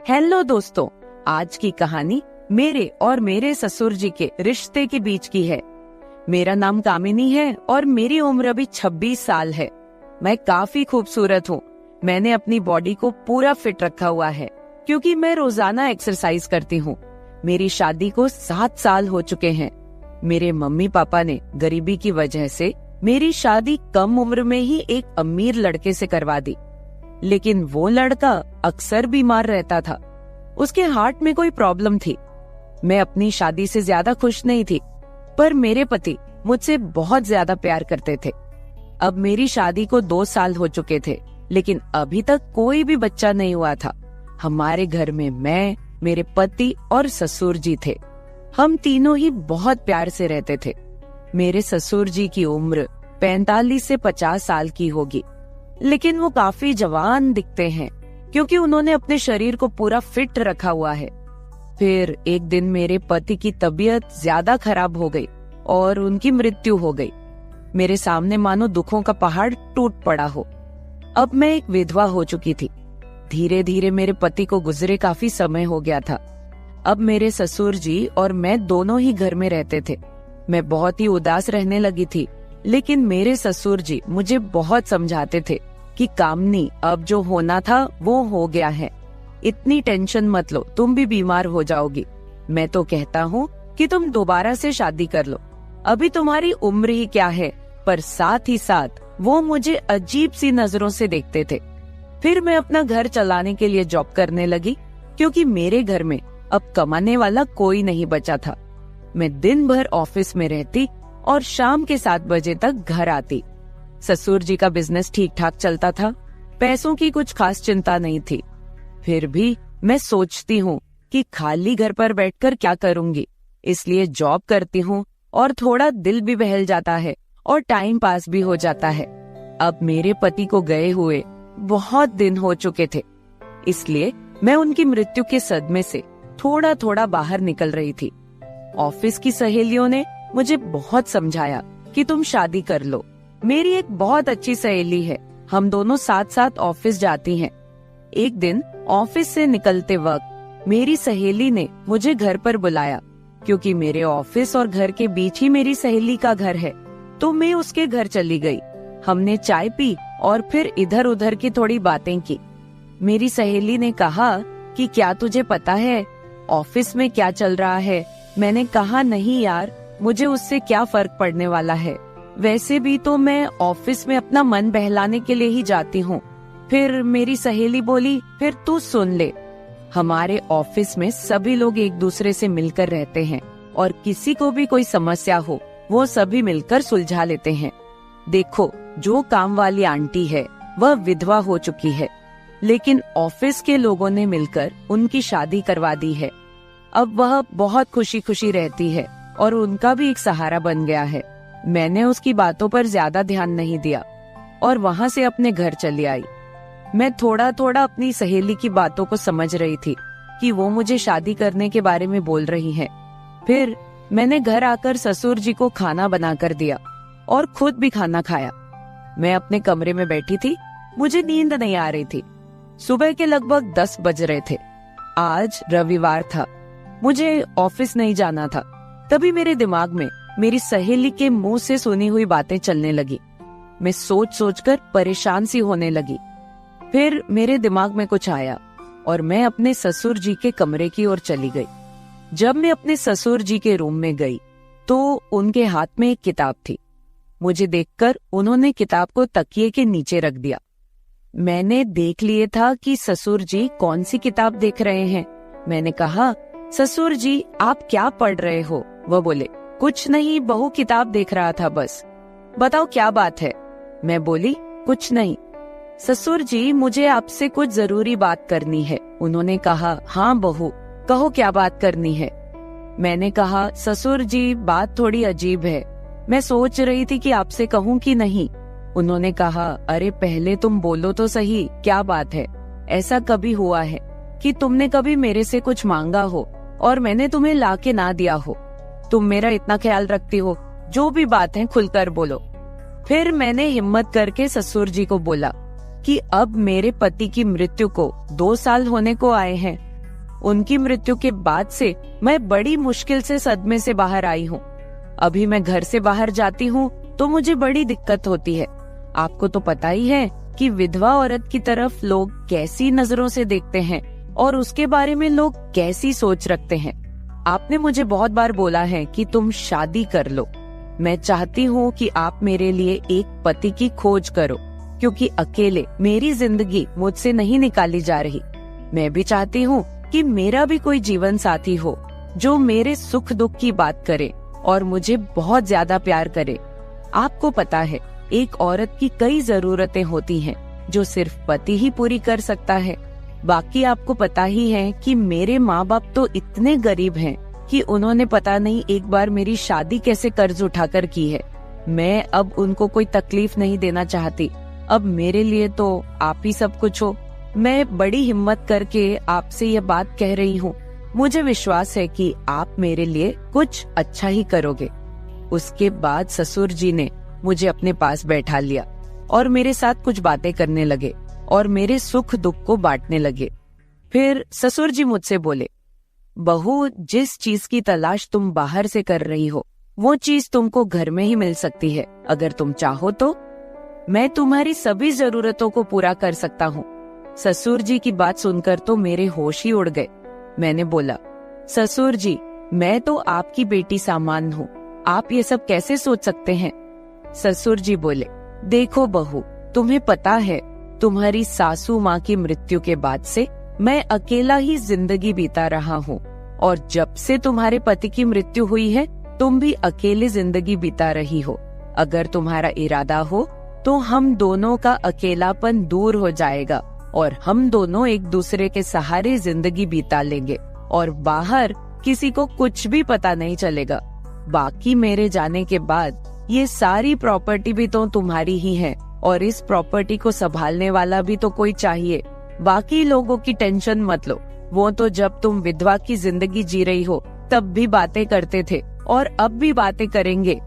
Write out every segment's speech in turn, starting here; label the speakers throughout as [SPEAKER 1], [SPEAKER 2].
[SPEAKER 1] Hello दोस्तों, आज की कहानी मेरे और मेरे ससुर जी के रिश्ते के बीच की है। मेरा नाम कामिनी है और मेरी उम्र अभी 26 साल है। मैं काफी खूबसूरत हूँ। मैंने अपनी बॉडी को पूरा फिट रखा हुआ है क्योंकि मैं रोजाना एक्सरसाइज करती हूँ। मेरी शादी को 7 साल हो चुके हैं। मेरे मम्मी पापा ने गरीबी की वजह से मेरी शादी कम उम्र में ही एक अमीर लड़के से करवा दी, लेकिन वो लड़का अक्सर बीमार रहता था। उसके हार्ट में कोई प्रॉब्लम थी। मैं अपनी शादी से ज्यादा खुश नहीं थी, पर मेरे पति मुझसे बहुत ज्यादा प्यार करते थे। अब मेरी शादी को 2 साल हो चुके थे, लेकिन अभी तक कोई भी बच्चा नहीं हुआ था। हमारे घर में मैं, मेरे पति और ससुर जी थे। हम तीनों ही बहुत प्यार से रहते थे। मेरे ससुर जी की उम्र 45 से 50 साल की होगी, लेकिन वो काफी जवान दिखते हैं क्योंकि उन्होंने अपने शरीर को पूरा फिट रखा हुआ है। फिर एक दिन मेरे पति की तबीयत ज्यादा खराब हो गई और उनकी मृत्यु हो गई। मेरे सामने मानो दुखों का पहाड़ टूट पड़ा हो। अब मैं एक विधवा हो चुकी थी। धीरे धीरे मेरे पति को गुजरे काफी समय हो गया था। अब मेरे ससुर जी और मैं दोनों ही घर में रहते थे। मैं बहुत ही उदास रहने लगी थी, लेकिन मेरे ससुर जी मुझे बहुत समझाते थे कि कामनी, अब जो होना था वो हो गया है, इतनी टेंशन मत लो, तुम भी बीमार हो जाओगी। मैं तो कहता हूँ कि तुम दोबारा से शादी कर लो, अभी तुम्हारी उम्र ही क्या है। पर साथ ही साथ वो मुझे अजीब सी नजरों से देखते थे। फिर मैं अपना घर चलाने के लिए जॉब करने लगी क्योंकि मेरे घर में अब कमाने वाला कोई नहीं बचा था। मैं दिन भर ऑफिस में रहती और शाम के 7 बजे तक घर आती। ससुर जी का बिजनेस ठीक ठाक चलता था, पैसों की कुछ खास चिंता नहीं थी। फिर भी मैं सोचती हूँ कि खाली घर पर बैठकर क्या करूँगी, इसलिए जॉब करती हूँ और थोड़ा दिल भी बहल जाता है और टाइम पास भी हो जाता है। अब मेरे पति को गए हुए बहुत दिन हो चुके थे, इसलिए मैं उनकी मृत्यु के सदमे से थोड़ा थोड़ा बाहर निकल रही थी। ऑफिस की सहेलियों ने मुझे बहुत समझाया कि तुम शादी कर लो। मेरी एक बहुत अच्छी सहेली है, हम दोनों साथ साथ ऑफिस जाती हैं। एक दिन ऑफिस से निकलते वक्त मेरी सहेली ने मुझे घर पर बुलाया क्योंकि मेरे ऑफिस और घर के बीच ही मेरी सहेली का घर है। तो मैं उसके घर चली गई। हमने चाय पी और फिर इधर उधर की थोड़ी बातें की। मेरी सहेली ने कहा कि क्या तुझे पता है ऑफिस में क्या चल रहा है? मैंने कहा नहीं यार, मुझे उससे क्या फर्क पड़ने वाला है, वैसे भी तो मैं ऑफिस में अपना मन बहलाने के लिए ही जाती हूँ। फिर मेरी सहेली बोली, फिर तू सुन ले, हमारे ऑफिस में सभी लोग एक दूसरे से मिलकर रहते हैं और किसी को भी कोई समस्या हो वो सभी मिलकर सुलझा लेते हैं। देखो, जो काम वाली आंटी है वह विधवा हो चुकी है, लेकिन ऑफिस के लोगों ने मिलकर उनकी शादी करवा दी है। अब वह बहुत खुशी खुशी रहती है और उनका भी एक सहारा बन गया है। मैंने उसकी बातों पर ज्यादा ध्यान नहीं दिया और वहाँ से अपने घर चली आई। मैं थोड़ा थोड़ा अपनी सहेली की बातों को समझ रही थी कि वो मुझे शादी करने के बारे में बोल रही है। फिर मैंने घर आकर ससुर जी को खाना बनाकर दिया और खुद भी खाना खाया। मैं अपने कमरे में बैठी थी, मुझे नींद नहीं आ रही थी। सुबह के लगभग 10 बज रहे थे। आज रविवार था, मुझे ऑफिस नहीं जाना था। तभी मेरे दिमाग में मेरी सहेली के मुंह से सुनी हुई बातें चलने लगी। मैं सोच सोचकर परेशान सी होने लगी। फिर मेरे दिमाग में कुछ आया और मैं अपने ससुर जी के कमरे की ओर चली गई। जब मैं अपने ससुर जी के रूम में गई तो उनके हाथ में एक किताब थी। मुझे देखकर उन्होंने किताब को तकिए के नीचे रख दिया। मैंने देख लिए था कि ससुर जी कौन सी किताब देख रहे हैं। मैंने कहा, ससुर जी आप क्या पढ़ रहे हो? वह बोले, कुछ नहीं बहू, किताब देख रहा था बस। बताओ क्या बात है? मैं बोली, कुछ नहीं। ससुर जी मुझे आपसे कुछ जरूरी बात करनी है। उन्होंने कहा, हाँ बहू कहो क्या बात करनी है। मैंने कहा, ससुर जी बात थोड़ी अजीब है, मैं सोच रही थी कि आपसे कहूँ कि नहीं। उन्होंने कहा, अरे पहले तुम बोलो तो सही, क्या बात है? ऐसा कभी हुआ है कि तुमने कभी मेरे से कुछ मांगा हो और मैंने तुम्हें ला के ना दिया हो? तुम मेरा इतना ख्याल रखती हो, जो भी बात है खुलकर बोलो। फिर मैंने हिम्मत करके ससुर जी को बोला कि अब मेरे पति की मृत्यु को 2 साल होने को आए हैं उनकी मृत्यु के बाद से मैं बड़ी मुश्किल से सदमे से बाहर आई हूँ। अभी मैं घर से बाहर जाती हूँ तो मुझे बड़ी दिक्कत होती है। आपको तो पता ही है कि विधवा औरत की तरफ लोग कैसी नजरों से देखते हैं और उसके बारे में लोग कैसी सोच रखते हैं। आपने मुझे बहुत बार बोला है कि तुम शादी कर लो। मैं चाहती हूँ कि आप मेरे लिए एक पति की खोज करो, क्योंकि अकेले मेरी जिंदगी मुझसे नहीं निकाली जा रही। मैं भी चाहती हूँ कि मेरा भी कोई जीवन साथी हो जो मेरे सुख दुख की बात करे और मुझे बहुत ज्यादा प्यार करे। आपको पता है, एक औरत की कई जरूरतें होती हैं जो सिर्फ पति ही पूरी कर सकता है। बाकी आपको पता ही है कि मेरे माँ बाप तो इतने गरीब हैं कि उन्होंने पता नहीं एक बार मेरी शादी कैसे कर्ज उठाकर की है। मैं अब उनको कोई तकलीफ नहीं देना चाहती। अब मेरे लिए तो आप ही सब कुछ हो। मैं बड़ी हिम्मत करके आपसे ये बात कह रही हूँ। मुझे विश्वास है कि आप मेरे लिए कुछ अच्छा ही करोगे। उसके बाद ससुर जी ने मुझे अपने पास बैठा लिया और मेरे साथ कुछ बातें करने लगे और मेरे सुख दुख को बांटने लगे। फिर ससुर जी मुझसे बोले, बहू, जिस चीज की तलाश तुम बाहर से कर रही हो वो चीज तुमको घर में ही मिल सकती है। अगर तुम चाहो तो मैं तुम्हारी सभी जरूरतों को पूरा कर सकता हूँ। ससुर जी की बात सुनकर तो मेरे होश ही उड़ गए। मैंने बोला, ससुर जी, मैं तो आपकी बेटी सामान हूँ, आप ये सब कैसे सोच सकते हैं? ससुर जी बोले, देखो बहू, तुम्हें पता है तुम्हारी सासू माँ की मृत्यु के बाद से मैं अकेला ही जिंदगी बीता रहा हूँ, और जब से तुम्हारे पति की मृत्यु हुई है तुम भी अकेले जिंदगी बीता रही हो। अगर तुम्हारा इरादा हो तो हम दोनों का अकेलापन दूर हो जाएगा और हम दोनों एक दूसरे के सहारे जिंदगी बिता लेंगे और बाहर किसी को कुछ भी पता नहीं चलेगा। बाकी मेरे जाने के बाद ये सारी प्रॉपर्टी भी तो तुम्हारी ही है और इस प्रॉपर्टी को संभालने वाला भी तो कोई चाहिए। बाकी लोगों की टेंशन मत लो, वो तो जब तुम विधवा की जिंदगी जी रही हो तब भी बातें करते थे और अब भी बातें करेंगे।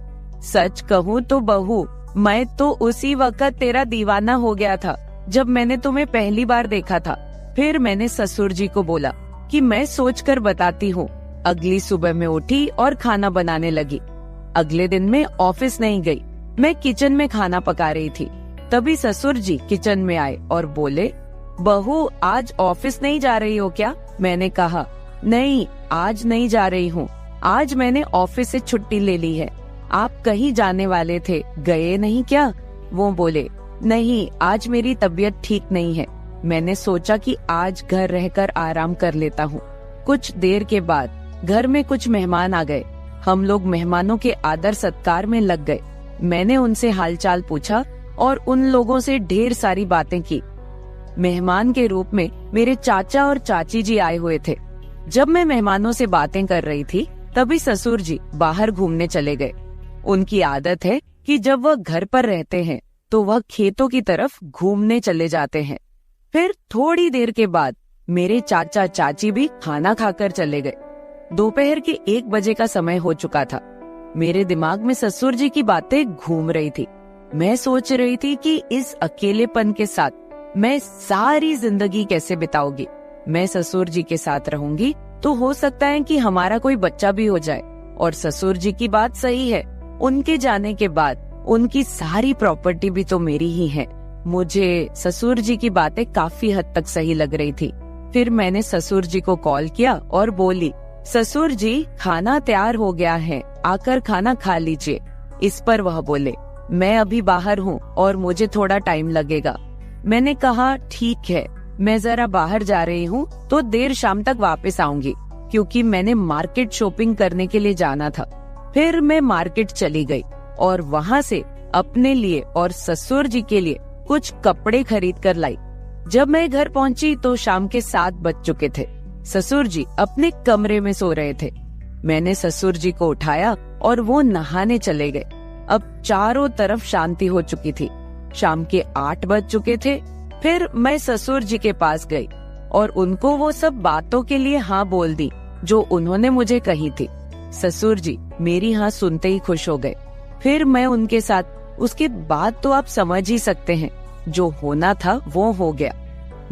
[SPEAKER 1] सच कहूँ तो बहू, मैं तो उसी वक्त तेरा दीवाना हो गया था जब मैंने तुम्हें पहली बार देखा था। फिर मैंने ससुर जी को बोला कि मैं सोचकर बताती हूँ। अगली सुबह मैं उठी और खाना बनाने लगी। अगले दिन मैं ऑफिस नहीं गई, मैं किचन में खाना पका रही थी। तभी ससुर जी किचन में आए और बोले, बहू, आज ऑफिस नहीं जा रही हो क्या? मैंने कहा, नहीं, आज नहीं जा रही हूँ। आज मैंने ऑफिस से छुट्टी ले ली है। आप कहीं जाने वाले थे, गए नहीं क्या? वो बोले, नहीं, आज मेरी तबीयत ठीक नहीं है। मैंने सोचा कि आज घर रहकर आराम कर लेता हूँ। कुछ देर के बाद घर में कुछ मेहमान आ गए। हम लोग मेहमानों के आदर सत्कार में लग गए। मैंने उनसे हालचाल पूछा और उन लोगों से ढेर सारी बातें की। मेहमान के रूप में मेरे चाचा और चाची जी आए हुए थे। जब मैं मेहमानों से बातें कर रही थी तभी ससुर जी बाहर घूमने चले गए। उनकी आदत है कि जब वह घर पर रहते हैं तो वह खेतों की तरफ घूमने चले जाते हैं। फिर थोड़ी देर के बाद मेरे चाचा चाची भी खाना खाकर चले गए। दोपहर के 1 बजे का समय हो चुका था। मेरे दिमाग में ससुर जी की बातें घूम रही थी। मैं सोच रही थी कि इस अकेलेपन के साथ मैं सारी जिंदगी कैसे बिताऊंगी। मैं ससुर जी के साथ रहूंगी तो हो सकता है कि हमारा कोई बच्चा भी हो जाए। और ससुर जी की बात सही है, उनके जाने के बाद उनकी सारी प्रॉपर्टी भी तो मेरी ही है। मुझे ससुर जी की बातें काफी हद तक सही लग रही थी। फिर मैंने ससुर जी को कॉल किया और बोली, ससुर जी, खाना तैयार हो गया है, आकर खाना खा लीजिए। इस पर वह बोले, मैं अभी बाहर हूँ और मुझे थोड़ा टाइम लगेगा। मैंने कहा, ठीक है, मैं जरा बाहर जा रही हूँ तो देर शाम तक वापस आऊंगी, क्योंकि मैंने मार्केट शॉपिंग करने के लिए जाना था। फिर मैं मार्केट चली गई और वहाँ से अपने लिए और ससुर जी के लिए कुछ कपड़े खरीद कर लाई। जब मैं घर पहुँची तो शाम के 7 बज चुके थे। ससुर जी अपने कमरे में सो रहे थे। मैंने ससुर जी को उठाया और वो नहाने चले गए। अब चारों तरफ शांति हो चुकी थी। शाम के 8 बज चुके थे। फिर मैं ससुर जी के पास गई और उनको वो सब बातों के लिए हाँ बोल दी जो उन्होंने मुझे कही थी। ससुर जी मेरी हाँ सुनते ही खुश हो गए। फिर मैं उनके साथ, उसके बाद तो आप समझ ही सकते हैं, जो होना था वो हो गया।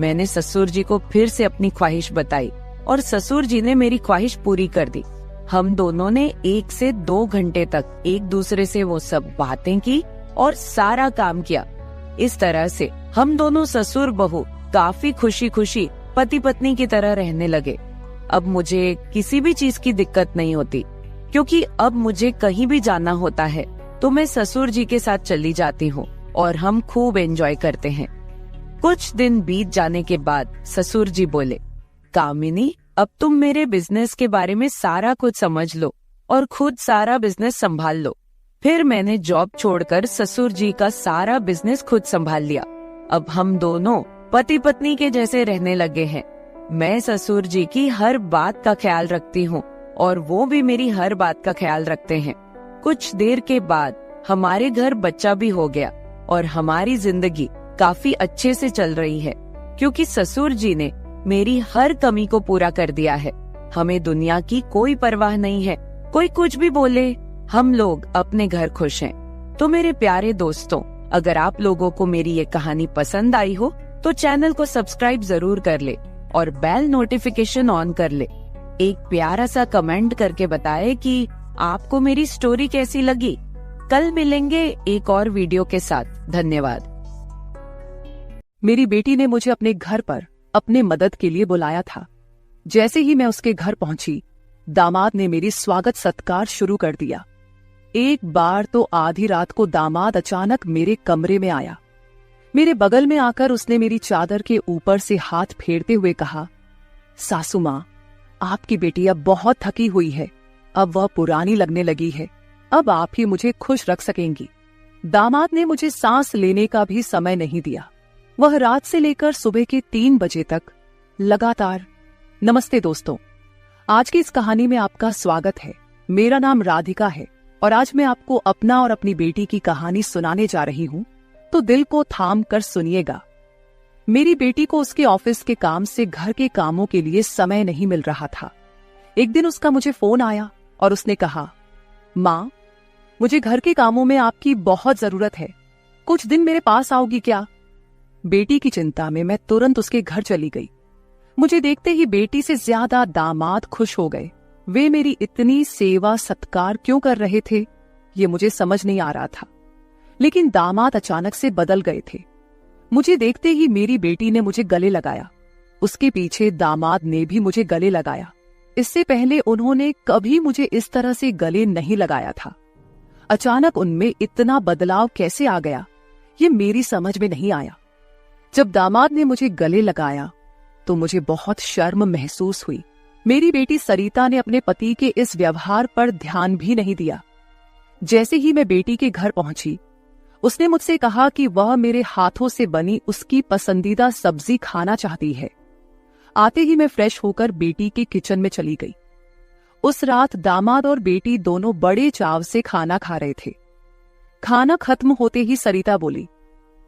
[SPEAKER 1] मैंने ससुर जी को फिर से अपनी ख्वाहिश बताई और ससुर जी ने मेरी ख्वाहिश पूरी कर दी। हम दोनों ने 1 से 2 घंटे तक एक दूसरे से वो सब बातें की और सारा काम किया। इस तरह से हम दोनों ससुर बहू काफी खुशी खुशी पति पत्नी की तरह रहने लगे। अब मुझे किसी भी चीज की दिक्कत नहीं होती, क्योंकि अब मुझे कहीं भी जाना होता है तो मैं ससुर जी के साथ चली जाती हूँ और हम खूब एंजॉय करते हैं। कुछ दिन बीत जाने के बाद ससुर जी बोले, कामिनी, अब तुम मेरे बिजनेस के बारे में सारा कुछ समझ लो और खुद सारा बिजनेस संभाल लो। फिर मैंने जॉब छोड़कर ससुर जी का सारा बिजनेस खुद संभाल लिया। अब हम दोनों पति पत्नी के जैसे रहने लगे हैं। मैं ससुर जी की हर बात का ख्याल रखती हूँ और वो भी मेरी हर बात का ख्याल रखते हैं। कुछ देर के बाद हमारे घर बच्चा भी हो गया और हमारी जिंदगी काफी अच्छे से चल रही है, क्योंकि ससुर जी ने मेरी हर कमी को पूरा कर दिया है। हमें दुनिया की कोई परवाह नहीं है, कोई कुछ भी बोले, हम लोग अपने घर खुश हैं। तो मेरे प्यारे दोस्तों, अगर आप लोगों को मेरी ये कहानी पसंद आई हो तो चैनल को सब्सक्राइब जरूर कर ले और बेल नोटिफिकेशन ऑन कर ले। एक प्यारा सा कमेंट करके बताएं कि आपको मेरी स्टोरी कैसी लगी। कल मिलेंगे एक और वीडियो के साथ। धन्यवाद।
[SPEAKER 2] मेरी बेटी ने मुझे अपने घर पर अपने मदद के लिए बुलाया था। जैसे ही मैं उसके घर पहुंची, दामाद ने मेरी स्वागत सत्कार शुरू कर दिया। एक बार तो आधी रात को दामाद अचानक मेरे कमरे में आया। मेरे बगल में आकर उसने मेरी चादर के ऊपर से हाथ फेरते हुए कहा, सासू माँ, आपकी बेटी अब बहुत थकी हुई है, अब वह पुरानी लगने लगी है, अब आप ही मुझे खुश रख सकेंगी। दामाद ने मुझे सांस लेने का भी समय नहीं दिया। वह रात से लेकर सुबह के 3 बजे तक लगातार। नमस्ते दोस्तों, आज की इस कहानी में आपका स्वागत है। मेरा नाम राधिका है और आज मैं आपको अपना और अपनी बेटी की कहानी सुनाने जा रही हूँ, तो दिल को थाम कर सुनिएगा। मेरी बेटी को उसके ऑफिस के काम से घर के कामों के लिए समय नहीं मिल रहा था। एक दिन उसका मुझे फोन आया और उसने कहा, माँ, मुझे घर के कामों में आपकी बहुत जरूरत है, कुछ दिन मेरे पास आओगी क्या? बेटी की चिंता में मैं तुरंत उसके घर चली गई। मुझे देखते ही बेटी से ज्यादा दामाद खुश हो गए। वे मेरी इतनी सेवा सत्कार क्यों कर रहे थे, ये मुझे समझ नहीं आ रहा था। लेकिन दामाद अचानक से बदल गए थे। मुझे देखते ही मेरी बेटी ने मुझे गले लगाया। उसके पीछे दामाद ने भी मुझे गले लगाया। इससे पहले उन्होंने कभी मुझे इस तरह से गले नहीं लगाया था। अचानक उनमें इतना बदलाव कैसे आ गया, ये मेरी समझ में नहीं आया। जब दामाद ने मुझे गले लगाया तो मुझे बहुत शर्म महसूस हुई। मेरी बेटी सरिता ने अपने पति के इस व्यवहार पर ध्यान भी नहीं दिया। जैसे ही मैं बेटी के घर पहुंची, उसने मुझसे कहा कि वह मेरे हाथों से बनी उसकी पसंदीदा सब्जी खाना चाहती है। आते ही मैं फ्रेश होकर बेटी के किचन में चली गई। उस रात दामाद और बेटी दोनों बड़े चाव से खाना खा रहे थे। खाना खत्म होते ही सरिता बोली,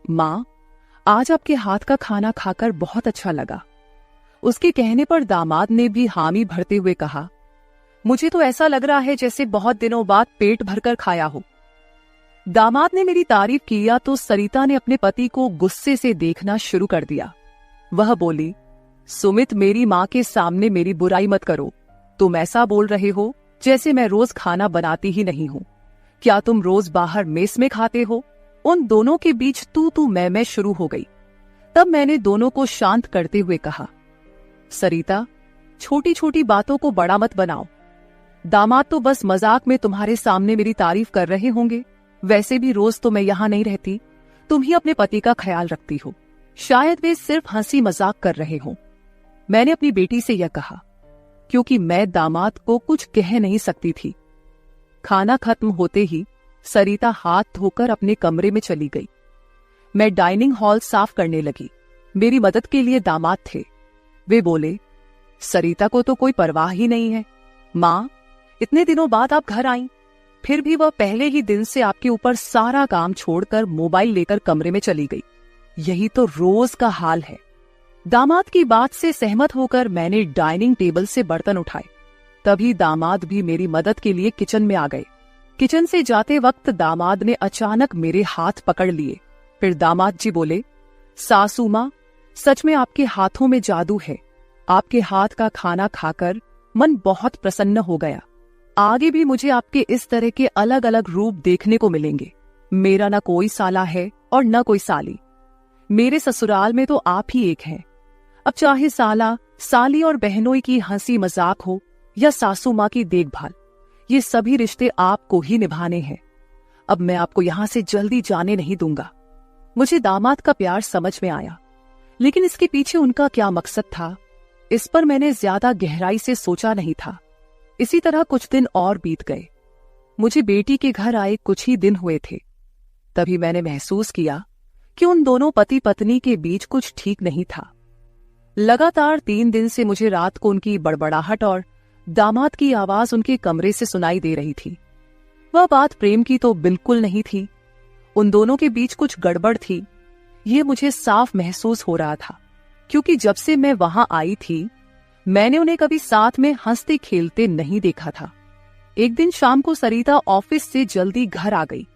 [SPEAKER 2] माँ, आज आपके हाथ का खाना खाकर बहुत अच्छा लगा। उसके कहने पर दामाद ने भी हामी भरते हुए कहा, मुझे तो ऐसा लग रहा है जैसे बहुत दिनों बाद पेट भरकर खाया हो। दामाद ने मेरी तारीफ किया तो सरिता ने अपने पति को गुस्से से देखना शुरू कर दिया। वह बोली, सुमित, मेरी माँ के सामने मेरी बुराई मत करो। तुम ऐसा बोल रहे हो जैसे मैं रोज खाना बनाती ही नहीं हूँ। क्या तुम रोज बाहर मेस में खाते हो? उन दोनों के बीच तू मैं शुरू हो गई। तब मैंने दोनों को शांत करते हुए कहा, सरिता, छोटी छोटी बातों को बड़ा मत बनाओ। दामाद तो बस मजाक में तुम्हारे सामने मेरी तारीफ कर रहे होंगे। वैसे भी रोज तो मैं यहाँ नहीं रहती, तुम ही अपने पति का ख्याल रखती हो। शायद वे सिर्फ हंसी मजाक कर रहे हों। मैंने अपनी बेटी से यह कहा क्योंकि मैं दामाद को कुछ कह नहीं सकती थी। खाना खत्म होते ही सरिता हाथ धोकर अपने कमरे में चली गई। मैं डाइनिंग हॉल साफ करने लगी। मेरी मदद के लिए दामाद थे। वे बोले, सरिता को तो कोई परवाह ही नहीं है। माँ, इतने दिनों बाद आप घर आईं, फिर भी वह पहले ही दिन से आपके ऊपर सारा काम छोड़कर मोबाइल लेकर कमरे में चली गई। यही तो रोज का हाल है। दामाद की बात से सहमत होकर मैंने डाइनिंग टेबल से बर्तन उठाए। तभी दामाद भी मेरी मदद के लिए किचन में आ गए। किचन से जाते वक्त दामाद ने अचानक मेरे हाथ पकड़ लिए। फिर दामाद जी बोले, सासू माँ, सच में आपके हाथों में जादू है। आपके हाथ का खाना खाकर मन बहुत प्रसन्न हो गया। आगे भी मुझे आपके इस तरह के अलग अलग रूप देखने को मिलेंगे। मेरा न कोई साला है और न कोई साली। मेरे ससुराल में तो आप ही एक हैं। अब चाहे साला, साली और बहनोई की हंसी मजाक हो या सासू माँ की देखभाल, ये सभी रिश्ते आपको ही निभाने हैं। अब मैं आपको यहां से जल्दी जाने नहीं दूंगा। मुझे दामाद का प्यार समझ में आया, लेकिन इसके पीछे उनका क्या मकसद था, इस पर मैंने ज्यादा गहराई से सोचा नहीं था। इसी तरह कुछ दिन और बीत गए। मुझे बेटी के घर आए कुछ ही दिन हुए थे, तभी मैंने महसूस किया कि उन दोनों पति पत्नी के बीच कुछ ठीक नहीं था। लगातार 3 दिन से मुझे रात को उनकी बड़बड़ाहट और दामाद की आवाज उनके कमरे से सुनाई दे रही थी। वह बात प्रेम की तो बिल्कुल नहीं थी। उन दोनों के बीच कुछ गड़बड़ थी, ये मुझे साफ महसूस हो रहा था, क्योंकि जब से मैं वहां आई थी मैंने उन्हें कभी साथ में हंसते खेलते नहीं देखा था। एक दिन शाम को सरिता ऑफिस से जल्दी घर आ गई।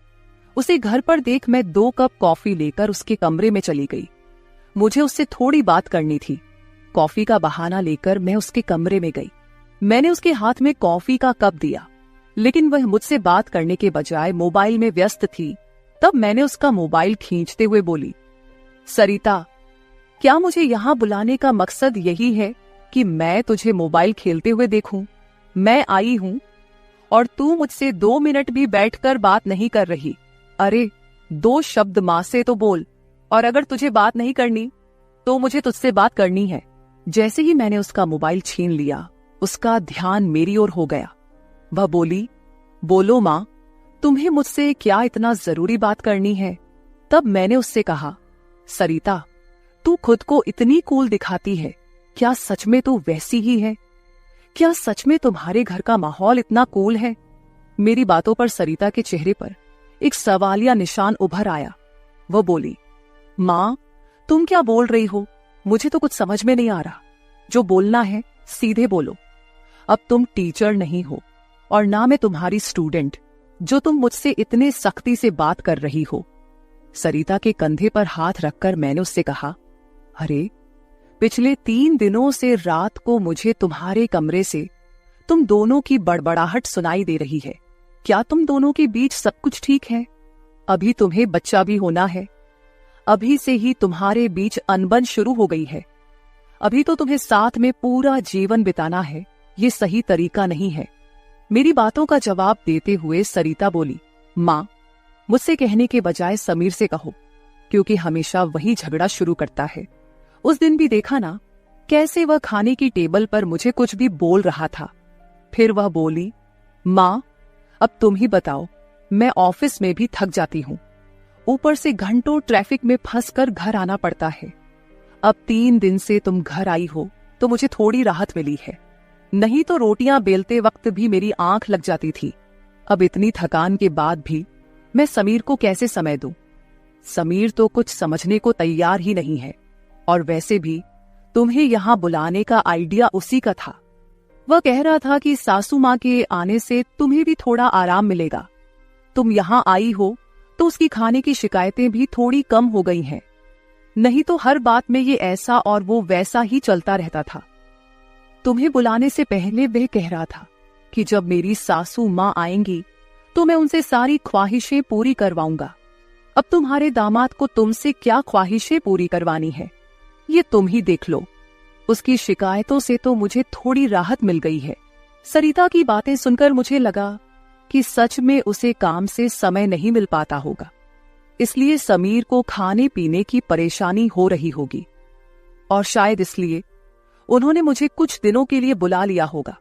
[SPEAKER 2] उसे घर पर देख मैं 2 कप कॉफी लेकर उसके कमरे में चली गई। मुझे उससे थोड़ी बात करनी थी। कॉफी का बहाना लेकर मैं उसके कमरे में गई। मैंने उसके हाथ में कॉफी का कप दिया, लेकिन वह मुझसे बात करने के बजाय मोबाइल में व्यस्त थी। तब मैंने उसका मोबाइल खींचते हुए बोली, सरिता, क्या मुझे यहाँ बुलाने का मकसद यही है कि मैं तुझे मोबाइल खेलते हुए देखूं? मैं आई हूं और तू मुझसे 2 मिनट भी बैठकर बात नहीं कर रही। अरे 2 शब्द मां से तो बोल, और अगर तुझे बात नहीं करनी तो मुझे तुझसे बात करनी है। जैसे ही मैंने उसका मोबाइल छीन लिया, उसका ध्यान मेरी ओर हो गया। वह बोली, बोलो मां, तुम्हें मुझसे क्या इतना जरूरी बात करनी है? तब मैंने उससे कहा, सरिता, तू खुद को इतनी कूल दिखाती है, क्या सच में तू वैसी ही है? क्या सच में तुम्हारे घर का माहौल इतना कूल है? मेरी बातों पर सरिता के चेहरे पर एक सवालिया निशान उभर आया। वह बोली, मां, तुम क्या बोल रही हो? मुझे तो कुछ समझ में नहीं आ रहा। जो बोलना है सीधे बोलो। अब तुम टीचर नहीं हो और ना मैं तुम्हारी स्टूडेंट, जो तुम मुझसे इतने सख्ती से बात कर रही हो। सरिता के कंधे पर हाथ रखकर मैंने उससे कहा, अरे पिछले 3 दिनों से रात को मुझे तुम्हारे कमरे से तुम दोनों की बड़बड़ाहट सुनाई दे रही है। क्या तुम दोनों के बीच सब कुछ ठीक है? अभी तुम्हें बच्चा भी होना है। अभी से ही तुम्हारे बीच अनबन शुरू हो गई है। अभी तो तुम्हें साथ में पूरा जीवन बिताना है। ये सही तरीका नहीं है। मेरी बातों का जवाब देते हुए सरिता बोली, मां, मुझसे कहने के बजाय समीर से कहो, क्योंकि हमेशा वही झगड़ा शुरू करता है। उस दिन भी देखा ना, कैसे वह खाने की टेबल पर मुझे कुछ भी बोल रहा था। फिर वह बोली, मां, अब तुम ही बताओ, मैं ऑफिस में भी थक जाती हूँ। ऊपर से घंटों ट्रैफिक में फंसकर घर आना पड़ता है। अब 3 दिन से तुम घर आई हो तो मुझे थोड़ी राहत मिली है, नहीं तो रोटियां बेलते वक्त भी मेरी आंख लग जाती थी। अब इतनी थकान के बाद भी मैं समीर को कैसे समय दूं? समीर तो कुछ समझने को तैयार ही नहीं है। और वैसे भी तुम्हें यहां बुलाने का आइडिया उसी का था। वह कह रहा था कि सासू मां के आने से तुम्हें भी थोड़ा आराम मिलेगा। तुम यहां आई हो तो उसकी खाने की शिकायतें भी थोड़ी कम हो गई हैं। नहीं तो हर बात में ये ऐसा और वो वैसा ही चलता रहता था। तुम्हें बुलाने से पहले वह कह रहा था कि जब मेरी सासू मां आएंगी तो मैं उनसे सारी ख्वाहिशें पूरी करवाऊंगा। अब तुम्हारे दामाद को तुमसे क्या ख्वाहिशें पूरी करवानी है, ये तुम ही देख लो। उसकी शिकायतों से तो मुझे थोड़ी राहत मिल गई है। सरिता की बातें सुनकर मुझे लगा कि सच में उसे काम से समय नहीं मिल पाता होगा, इसलिए समीर को खाने पीने की परेशानी हो रही होगी, और शायद इसलिए उन्होंने मुझे कुछ दिनों के लिए बुला लिया होगा।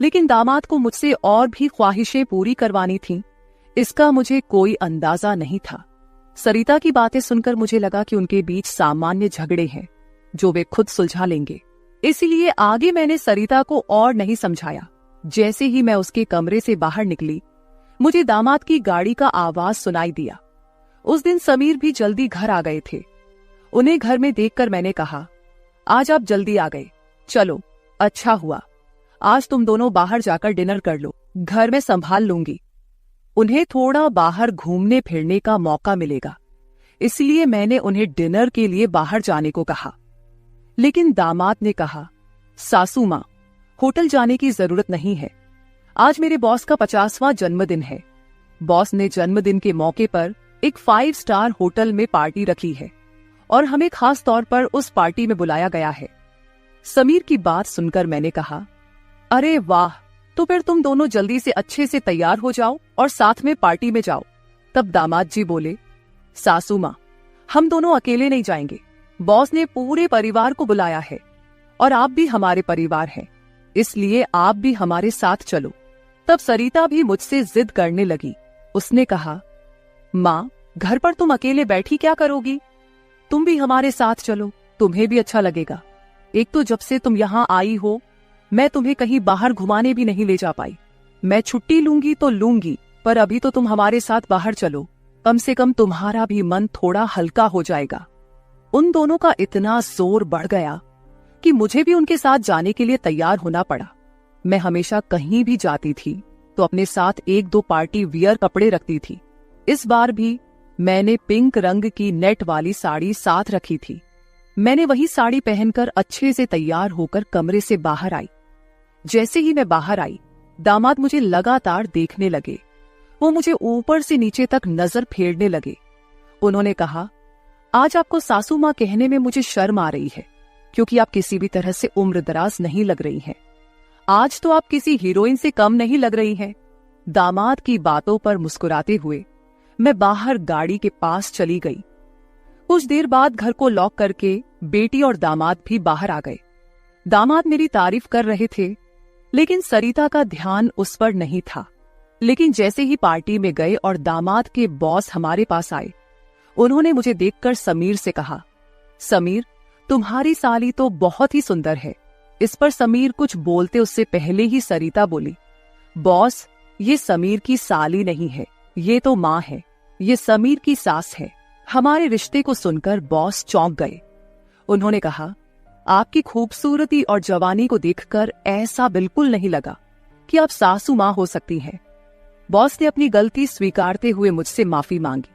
[SPEAKER 2] लेकिन दामाद को मुझसे और भी ख्वाहिशें पूरी करवानी थीं, इसका मुझे कोई अंदाजा नहीं था। सरिता की बातें सुनकर मुझे लगा कि उनके बीच सामान्य झगड़े हैं जो वे खुद सुलझा लेंगे। इसीलिए आगे मैंने सरिता को और नहीं समझाया। जैसे ही मैं उसके कमरे से बाहर निकली, मुझे दामाद की गाड़ी का आवाज सुनाई दिया। उस दिन समीर भी जल्दी घर आ गए थे। उन्हें घर में देखकर मैंने कहा, आज आप जल्दी आ गए, चलो अच्छा हुआ। आज तुम दोनों बाहर जाकर डिनर कर लो, घर में संभाल लूंगी। उन्हें थोड़ा बाहर घूमने फिरने का मौका मिलेगा, इसलिए मैंने उन्हें डिनर के लिए बाहर जाने को कहा। लेकिन दामाद ने कहा, सासू माँ, होटल जाने की जरूरत नहीं है। आज मेरे बॉस का 50वां जन्मदिन है। बॉस ने जन्मदिन के मौके पर एक 5 स्टार होटल में पार्टी रखी है और हमें खास तौर पर उस पार्टी में बुलाया गया है। समीर की बात सुनकर मैंने कहा, अरे वाह, तो फिर तुम दोनों जल्दी से अच्छे से तैयार हो जाओ और साथ में पार्टी में जाओ। तब दामाद जी बोले, सासू माँ, हम दोनों अकेले नहीं जाएंगे। बॉस ने पूरे परिवार को बुलाया है और आप भी हमारे परिवार हैं, इसलिए आप भी हमारे साथ चलो। तब सरिता भी मुझसे जिद करने लगी। उसने कहा, माँ, घर पर तुम अकेले बैठी क्या करोगी? तुम भी हमारे साथ चलो, तुम्हें भी अच्छा लगेगा। एक तो जब से तुम यहाँ आई हो, मैं तुम्हें कहीं बाहर घुमाने भी नहीं ले जा पाई। मैं छुट्टी लूंगी तो लूंगी, पर अभी तो तुम हमारे साथ बाहर चलो, कम से कम तुम्हारा भी मन थोड़ा हल्का हो जाएगा। उन दोनों का इतना जोर बढ़ गया कि मुझे भी उनके साथ जाने के लिए तैयार होना पड़ा। मैं हमेशा कहीं भी जाती थी तो अपने साथ 1-2 पार्टी वियर कपड़े रखती थी। इस बार भी मैंने पिंक रंग की नेट वाली साड़ी साथ रखी थी। मैंने वही साड़ी पहनकर अच्छे से तैयार होकर कमरे से बाहर आई। जैसे ही मैं बाहर आई, दामाद मुझे लगातार देखने लगे। वो मुझे ऊपर से नीचे तक नजर फेरने लगे। उन्होंने कहा, आज आपको सासू माँ कहने में मुझे शर्म आ रही है, क्योंकि आप किसी भी तरह से उम्रदराज नहीं लग रही हैं। आज तो आप किसी हीरोइन से कम नहीं लग रही हैं। दामाद की बातों पर मुस्कुराते हुए मैं बाहर गाड़ी के पास चली गई। कुछ देर बाद घर को लॉक करके बेटी और दामाद भी बाहर आ गए। दामाद मेरी तारीफ कर रहे थे, लेकिन सरिता का ध्यान उस पर नहीं था। लेकिन जैसे ही पार्टी में गए और दामाद के बॉस हमारे पास आए, उन्होंने मुझे देखकर समीर से कहा, समीर, तुम्हारी साली तो बहुत ही सुंदर है। इस पर समीर कुछ बोलते उससे पहले ही सरिता बोली, बॉस, ये समीर की साली नहीं है, ये तो माँ है, ये समीर की सास है। हमारे रिश्ते को सुनकर बॉस चौंक गए। उन्होंने कहा, आपकी खूबसूरती और जवानी को देखकर ऐसा बिल्कुल नहीं लगा कि आप सासू माँ हो सकती हैं। बॉस ने अपनी गलती स्वीकारते हुए मुझसे माफी मांगी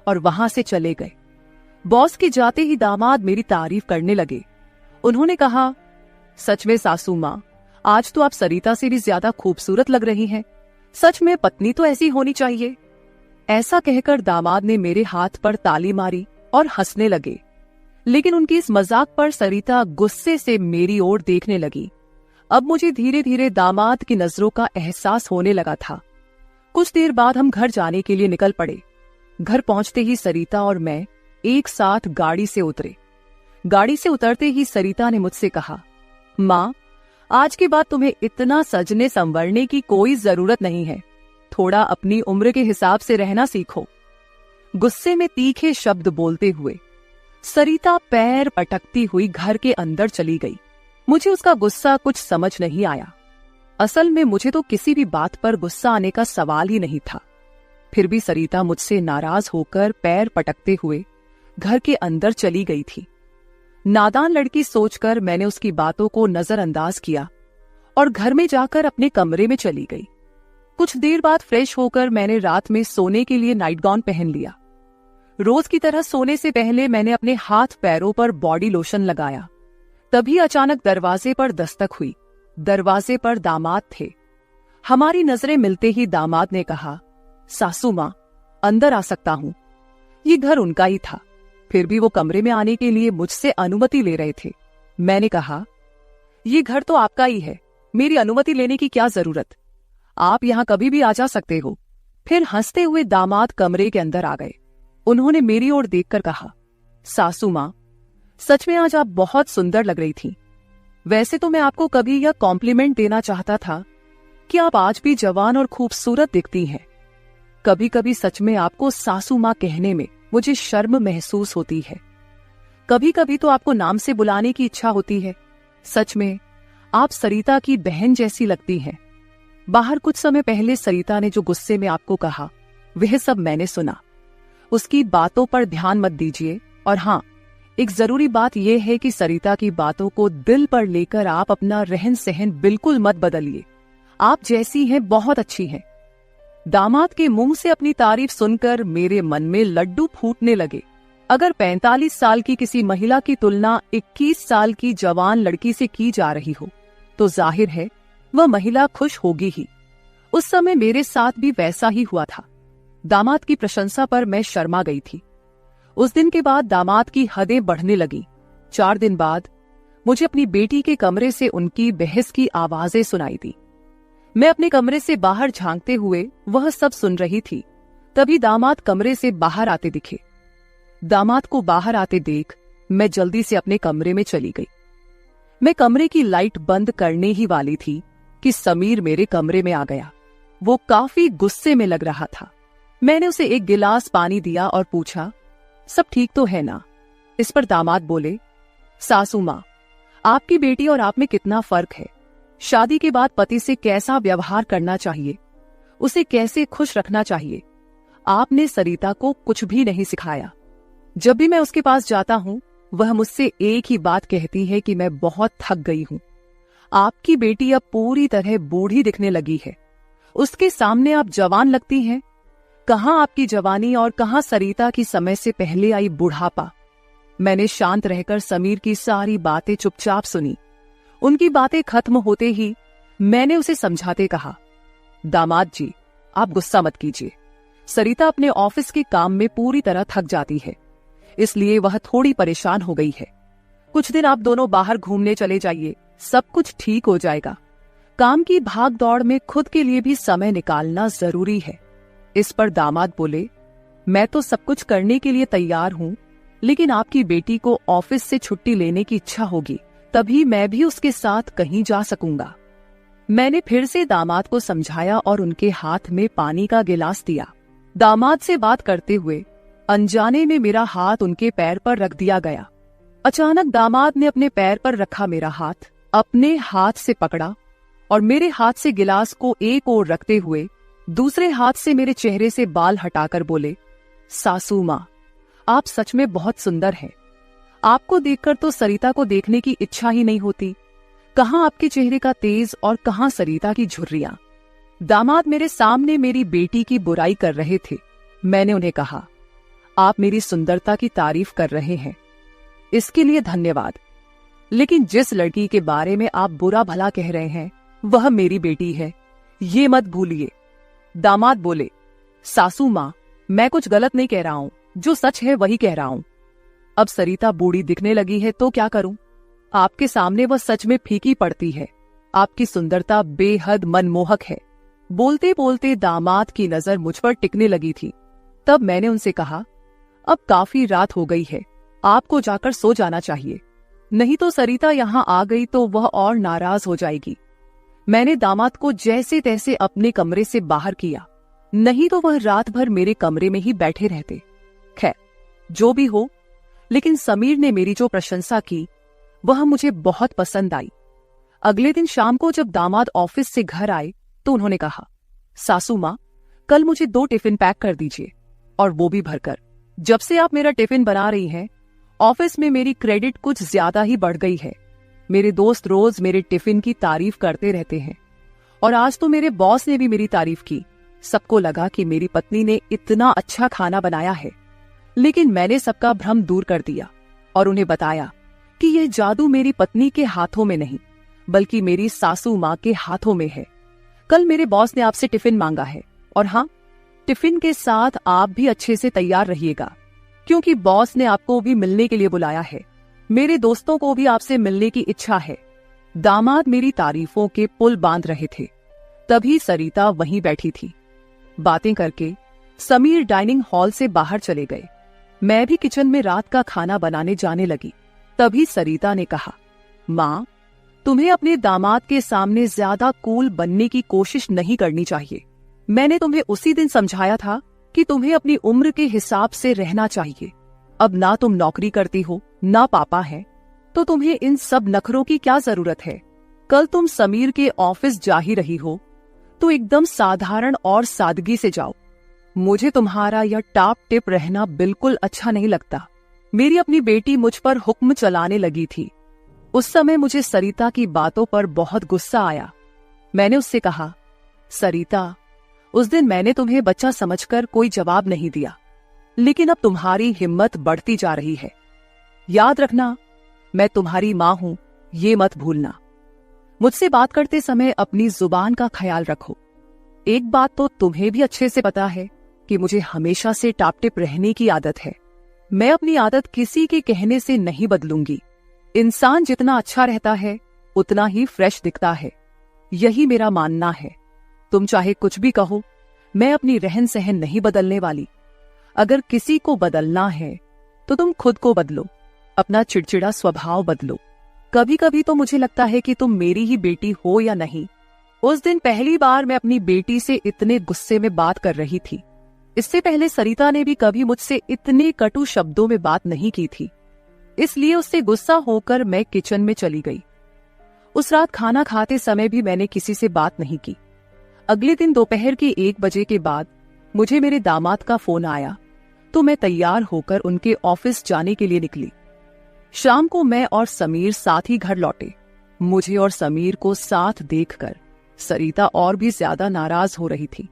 [SPEAKER 2] और वहां से चले गए। बॉस के जाते ही दामाद मेरी तारीफ करने लगे। उन्होंने कहा, सच में सासू माँ, आज तो आप सरिता से भी ज्यादा खूबसूरत लग रही हैं। सच में पत्नी तो ऐसी होनी चाहिए। ऐसा कहकर दामाद ने मेरे हाथ पर ताली मारी और हंसने लगे। लेकिन उनकी इस मजाक पर सरिता गुस्से से मेरी ओर देखने लगी। अब मुझे धीरे धीरे दामाद की नजरों का एहसास होने लगा था। कुछ देर बाद हम घर जाने के लिए निकल पड़े। घर पहुंचते ही सरिता और मैं एक साथ गाड़ी से उतरे। गाड़ी से उतरते ही सरिता ने मुझसे कहा, माँ, आज के बाद तुम्हें इतना सजने संवरने की कोई जरूरत नहीं है। थोड़ा अपनी उम्र के हिसाब से रहना सीखो। गुस्से में तीखे शब्द बोलते हुए सरिता पैर पटकती हुई घर के अंदर चली गई। मुझे उसका गुस्सा कुछ समझ नहीं आया। असल में मुझे तो किसी भी बात पर गुस्सा आने का सवाल ही नहीं था। फिर भी सरिता मुझसे नाराज होकर पैर पटकते हुए घर के अंदर चली गई थी। नादान लड़की सोचकर मैंने उसकी बातों को नजरअंदाज किया और घर में जाकर अपने कमरे में चली गई। कुछ देर बाद फ्रेश होकर मैंने रात में सोने के लिए नाइट गाउन पहन लिया। रोज की तरह सोने से पहले मैंने अपने हाथ पैरों पर बॉडी लोशन लगाया। तभी अचानक दरवाजे पर दस्तक हुई। दरवाजे पर दामाद थे। हमारी नजरें मिलते ही दामाद ने कहा, सासू माँ, अंदर आ सकता हूं। ये घर उनका ही था, फिर भी वो कमरे में आने के लिए मुझसे अनुमति ले रहे थे। मैंने कहा, ये घर तो आपका ही है, मेरी अनुमति लेने की क्या जरूरत, आप यहाँ कभी भी आ जा सकते हो। फिर हंसते हुए दामाद कमरे के अंदर आ गए। उन्होंने मेरी ओर देखकर कहा, सासू माँ, सच में आज आप बहुत सुंदर लग रही थी। वैसे तो मैं आपको कभी यह कॉम्प्लीमेंट देना चाहता था कि आप आज भी जवान और खूबसूरत दिखती हैं। कभी कभी सच में आपको सासू माँ कहने में मुझे शर्म महसूस होती है। कभी कभी तो आपको नाम से बुलाने की इच्छा होती है। सच में आप सरिता की बहन जैसी लगती हैं। बाहर कुछ समय पहले सरिता ने जो गुस्से में आपको कहा, वह सब मैंने सुना। उसकी बातों पर ध्यान मत दीजिए। और हाँ, एक जरूरी बात यह है कि सरिता की बातों को दिल पर लेकर आप अपना रहन सहन बिल्कुल मत बदलिए। आप जैसी हैं बहुत अच्छी हैं। दामाद के मुंह से अपनी तारीफ सुनकर मेरे मन में लड्डू फूटने लगे। अगर 45 साल की किसी महिला की तुलना 21 साल की जवान लड़की से की जा रही हो तो जाहिर है वह महिला खुश होगी ही। उस समय मेरे साथ भी वैसा ही हुआ था। दामाद की प्रशंसा पर मैं शर्मा गई थी। उस दिन के बाद दामाद की हदें बढ़ने लगी। 4 दिन बाद मुझे अपनी बेटी के कमरे से उनकी बहस की आवाजें सुनाई दी। मैं अपने कमरे से बाहर झांकते हुए वह सब सुन रही थी। तभी दामाद कमरे से बाहर आते दिखे। दामाद को बाहर आते देख मैं जल्दी से अपने कमरे में चली गई। मैं कमरे की लाइट बंद करने ही वाली थी कि समीर मेरे कमरे में आ गया। वो काफी गुस्से में लग रहा था। मैंने उसे एक गिलास पानी दिया और पूछा, सब ठीक तो है ना? इस पर दामाद बोले, सासू माँ, आपकी बेटी और आप में कितना फर्क है। शादी के बाद पति से कैसा व्यवहार करना चाहिए, उसे कैसे खुश रखना चाहिए, आपने सरिता को कुछ भी नहीं सिखाया। जब भी मैं उसके पास जाता हूँ वह मुझसे एक ही बात कहती है कि मैं बहुत थक गई हूँ। आपकी बेटी अब पूरी तरह बूढ़ी दिखने लगी है, उसके सामने आप जवान लगती हैं। कहाँ आपकी जवानी और कहाँ सरिता की समय से पहले आई बुढ़ापा। मैंने शांत रहकर समीर की सारी बातें चुपचाप सुनी। उनकी बातें खत्म होते ही मैंने उसे समझाते कहा, दामाद जी, आप गुस्सा मत कीजिए। सरिता अपने ऑफिस के काम में पूरी तरह थक जाती है, इसलिए वह थोड़ी परेशान हो गई है। कुछ दिन आप दोनों बाहर घूमने चले जाइए, सब कुछ ठीक हो जाएगा। काम की भाग दौड़ में खुद के लिए भी समय निकालना जरूरी है। इस पर दामाद बोले, मैं तो सब कुछ करने के लिए तैयार हूँ, लेकिन आपकी बेटी को ऑफिस से छुट्टी लेने की इच्छा होगी, तभी मैं भी उसके साथ कहीं जा सकूंगा। मैंने फिर से दामाद को समझाया और उनके हाथ में पानी का गिलास दिया। दामाद से बात करते हुए अनजाने में मेरा हाथ उनके पैर पर रख दिया गया। अचानक दामाद ने अपने पैर पर रखा मेरा हाथ अपने हाथ से पकड़ा और मेरे हाथ से गिलास को एक ओर रखते हुए दूसरे हाथ से मेरे चेहरे से बाल हटाकर बोले, सासू माँ, आप सच में बहुत सुंदर हैं। आपको देखकर तो सरिता को देखने की इच्छा ही नहीं होती। कहाँ आपके चेहरे का तेज और कहाँ सरिता की झुर्रियां। दामाद मेरे सामने मेरी बेटी की बुराई कर रहे थे। मैंने उन्हें कहा, आप मेरी सुंदरता की तारीफ कर रहे हैं, इसके लिए धन्यवाद, लेकिन जिस लड़की के बारे में आप बुरा भला कह रहे हैं वह मेरी बेटी है, ये मत भूलिए। दामाद बोले, सासू माँ, मैं कुछ गलत नहीं कह रहा हूँ, जो सच है वही कह रहा हूँ। अब सरिता बूढ़ी दिखने लगी है तो क्या करूं? आपके सामने वह सच में फीकी पड़ती है। आपकी सुंदरता बेहद मनमोहक है। बोलते बोलते दामाद की नजर मुझ पर टिकने लगी थी। तब मैंने उनसे कहा, अब काफी रात हो गई है, आपको जाकर सो जाना चाहिए, नहीं तो सरिता यहाँ आ गई तो वह और नाराज हो जाएगी। मैंने दामाद को जैसे तैसे अपने कमरे से बाहर किया, नहीं तो वह रात भर मेरे कमरे में ही बैठे रहते। खैर, जो भी हो, लेकिन समीर ने मेरी जो प्रशंसा की वह मुझे बहुत पसंद आई। अगले दिन शाम को जब दामाद ऑफिस से घर आए तो उन्होंने कहा, सासू माँ, कल मुझे 2 टिफिन पैक कर दीजिए, और वो भी भरकर। जब से आप मेरा टिफिन बना रही हैं, ऑफिस में मेरी क्रेडिट कुछ ज्यादा ही बढ़ गई है। मेरे दोस्त रोज मेरे टिफिन की तारीफ करते रहते हैं, और आज तो मेरे बॉस ने भी मेरी तारीफ की। सबको लगा कि मेरी पत्नी ने इतना अच्छा खाना बनाया है, लेकिन मैंने सबका भ्रम दूर कर दिया और उन्हें बताया कि यह जादू मेरी पत्नी के हाथों में नहीं, बल्कि मेरी सासू माँ के हाथों में है। कल मेरे बॉस ने आपसे टिफिन मांगा है, और हाँ, टिफिन के साथ आप भी अच्छे से तैयार रहिएगा, क्योंकि बॉस ने आपको भी मिलने के लिए बुलाया है। मेरे दोस्तों को भी आपसे मिलने की इच्छा है। दामाद मेरी तारीफों के पुल बांध रहे थे, तभी सरिता वहीं बैठी थी। बातें करके समीर डाइनिंग हॉल से बाहर चले गए। मैं भी किचन में रात का खाना बनाने जाने लगी। तभी सरिता ने कहा, माँ, तुम्हें अपने दामाद के सामने ज्यादा कूल बनने की कोशिश नहीं करनी चाहिए। मैंने तुम्हें उसी दिन समझाया था कि तुम्हें अपनी उम्र के हिसाब से रहना चाहिए। अब ना तुम नौकरी करती हो, ना पापा है, तो तुम्हें इन सब नखरों की क्या जरूरत है। कल तुम समीर के ऑफिस जा ही रही हो तो एकदम साधारण और सादगी से जाओ। मुझे तुम्हारा यह टाप टिप रहना बिल्कुल अच्छा नहीं लगता। मेरी अपनी बेटी मुझ पर हुक्म चलाने लगी थी। उस समय मुझे सरिता की बातों पर बहुत गुस्सा आया। मैंने उससे कहा, सरिता, उस दिन मैंने तुम्हें बच्चा समझकर कोई जवाब नहीं दिया। लेकिन अब तुम्हारी हिम्मत बढ़ती जा रही है। याद रखना, मैं तुम्हारी मां हूं, ये मत भूलना। मुझसे बात करते समय अपनी जुबान का ख्याल रखो। एक बात तो तुम्हें भी अच्छे से पता है कि मुझे हमेशा से टाप-टिप रहने की आदत है। मैं अपनी आदत किसी के कहने से नहीं बदलूंगी। इंसान जितना अच्छा रहता है उतना ही फ्रेश दिखता है, यही मेरा मानना है। तुम चाहे कुछ भी कहो, मैं अपनी रहन सहन नहीं बदलने वाली। अगर किसी को बदलना है तो तुम खुद को बदलो, अपना चिड़चिड़ा स्वभाव बदलो। कभी कभी तो मुझे लगता है कि तुम मेरी ही बेटी हो या नहीं। उस दिन पहली बार मैं अपनी बेटी से इतने गुस्से में बात कर रही थी। इससे पहले सरिता ने भी कभी मुझसे इतने कटु शब्दों में बात नहीं की थी। इसलिए उससे गुस्सा होकर मैं किचन में चली गई। उस रात खाना खाते समय भी मैंने किसी से बात नहीं की। अगले दिन दोपहर के 1 बजे के बाद मुझे मेरे दामाद का फोन आया तो मैं तैयार होकर उनके ऑफिस जाने के लिए निकली। शाम को मैं और समीर साथ ही घर लौटे। मुझे और समीर को साथ देखकर सरिता और भी ज्यादा नाराज हो रही थी।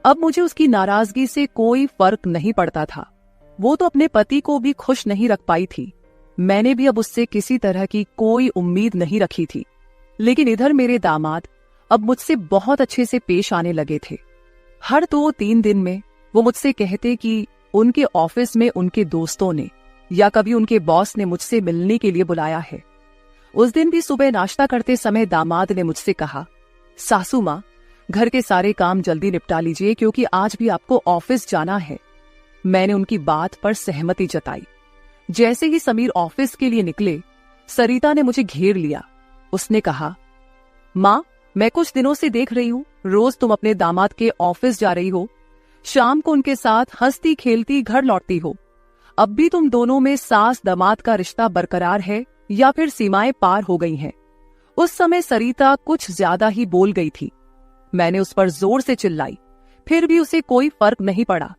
[SPEAKER 2] अब मुझे उसकी नाराजगी से कोई फर्क नहीं पड़ता था। वो तो अपने पति को भी खुश नहीं रख पाई थी। मैंने भी अब उससे किसी तरह की कोई उम्मीद नहीं रखी थी। लेकिन इधर मेरे दामाद अब मुझसे बहुत अच्छे से पेश आने लगे थे। हर 2-3 दिन में वो मुझसे कहते कि उनके ऑफिस में उनके दोस्तों ने या कभी उनके बॉस ने मुझसे मिलने के लिए बुलाया है। उस दिन भी सुबह नाश्ता करते समय दामाद ने मुझसे कहा, सासू माँ, घर के सारे काम जल्दी निपटा लीजिए क्योंकि आज भी आपको ऑफिस जाना है। मैंने उनकी बात पर सहमति जताई। जैसे ही समीर ऑफिस के लिए निकले, सरिता ने मुझे घेर लिया। उसने कहा, माँ, मैं कुछ दिनों से देख रही हूँ रोज तुम अपने दामाद के ऑफिस जा रही हो, शाम को उनके साथ हंसती खेलती घर लौटती हो। अब भी तुम दोनों में सास दामाद का रिश्ता बरकरार है या फिर सीमाएं पार हो गई हैं? उस समय सरिता कुछ ज्यादा ही बोल गई थी। मैंने उस पर जोर से चिल्लाई, फिर भी उसे कोई फर्क नहीं पड़ा।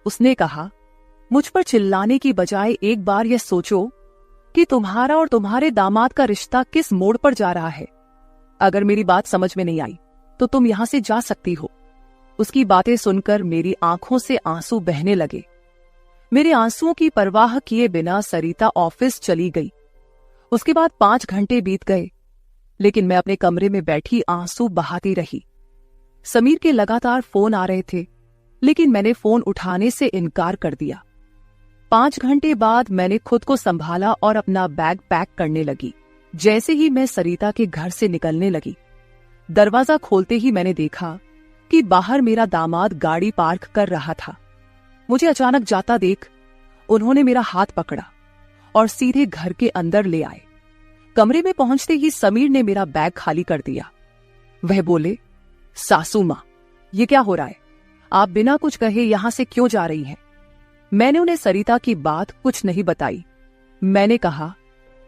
[SPEAKER 2] उसने कहा, मुझ पर चिल्लाने की बजाय एक बार यह सोचो कि तुम्हारा और तुम्हारे दामाद का रिश्ता किस मोड़ पर जा रहा है। अगर मेरी बात समझ में नहीं आई तो तुम यहां से जा सकती हो। उसकी बातें सुनकर मेरी आंखों से आंसू बहने लगे। मेरे आंसुओं की परवाह किए बिना सरिता ऑफिस चली गई। उसके बाद 5 घंटे बीत गए, लेकिन मैं अपने कमरे में बैठी आंसू बहाती रही। समीर के लगातार फोन आ रहे थे, लेकिन मैंने फोन उठाने से इनकार कर दिया। 5 घंटे बाद मैंने खुद को संभाला और अपना बैग पैक करने लगी। जैसे ही मैं सरिता के घर से निकलने लगी, दरवाजा खोलते ही मैंने देखा कि बाहर मेरा दामाद गाड़ी पार्क कर रहा था। मुझे अचानक जाता देख उन्होंने मेरा हाथ पकड़ा और सीधे घर के अंदर ले आए। कमरे में पहुंचते ही समीर ने मेरा बैग खाली कर दिया। वह बोले, सासू मां, ये क्या हो रहा है? आप बिना कुछ कहे यहां से क्यों जा रही हैं? मैंने उन्हें सरिता की बात कुछ नहीं बताई। मैंने कहा,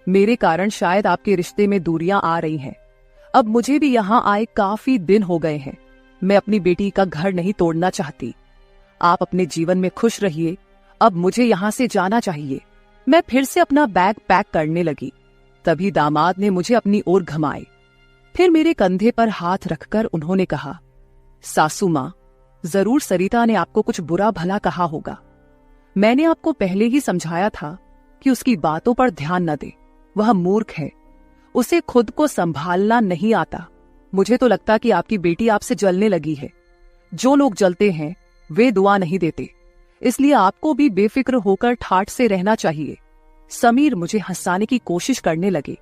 [SPEAKER 2] मेरे कारण शायद आपके रिश्ते में दूरियां आ रही हैं। अब मुझे भी यहां आए काफी दिन हो गए हैं। मैं अपनी बेटी का घर नहीं तोड़ना चाहती। आप अपने जीवन में खुश रहिए, अब मुझे यहां से जाना चाहिए। मैं फिर से अपना बैग पैक करने लगी। तभी दामाद ने मुझे अपनी ओर घुमाए। फिर मेरे कंधे पर हाथ रखकर उन्होंने कहा, सासू मां, जरूर सरिता ने आपको कुछ बुरा भला कहा होगा। मैंने आपको पहले ही समझाया था कि उसकी बातों पर ध्यान न दे। वह मूर्ख है, उसे खुद को संभालना नहीं आता। मुझे तो लगता कि आपकी बेटी आपसे जलने लगी है। जो लोग जलते हैं वे दुआ नहीं देते, इसलिए आपको भी बेफिक्र होकर ठाठ से रहना चाहिए। समीर मुझे हंसाने की कोशिश करने लगे।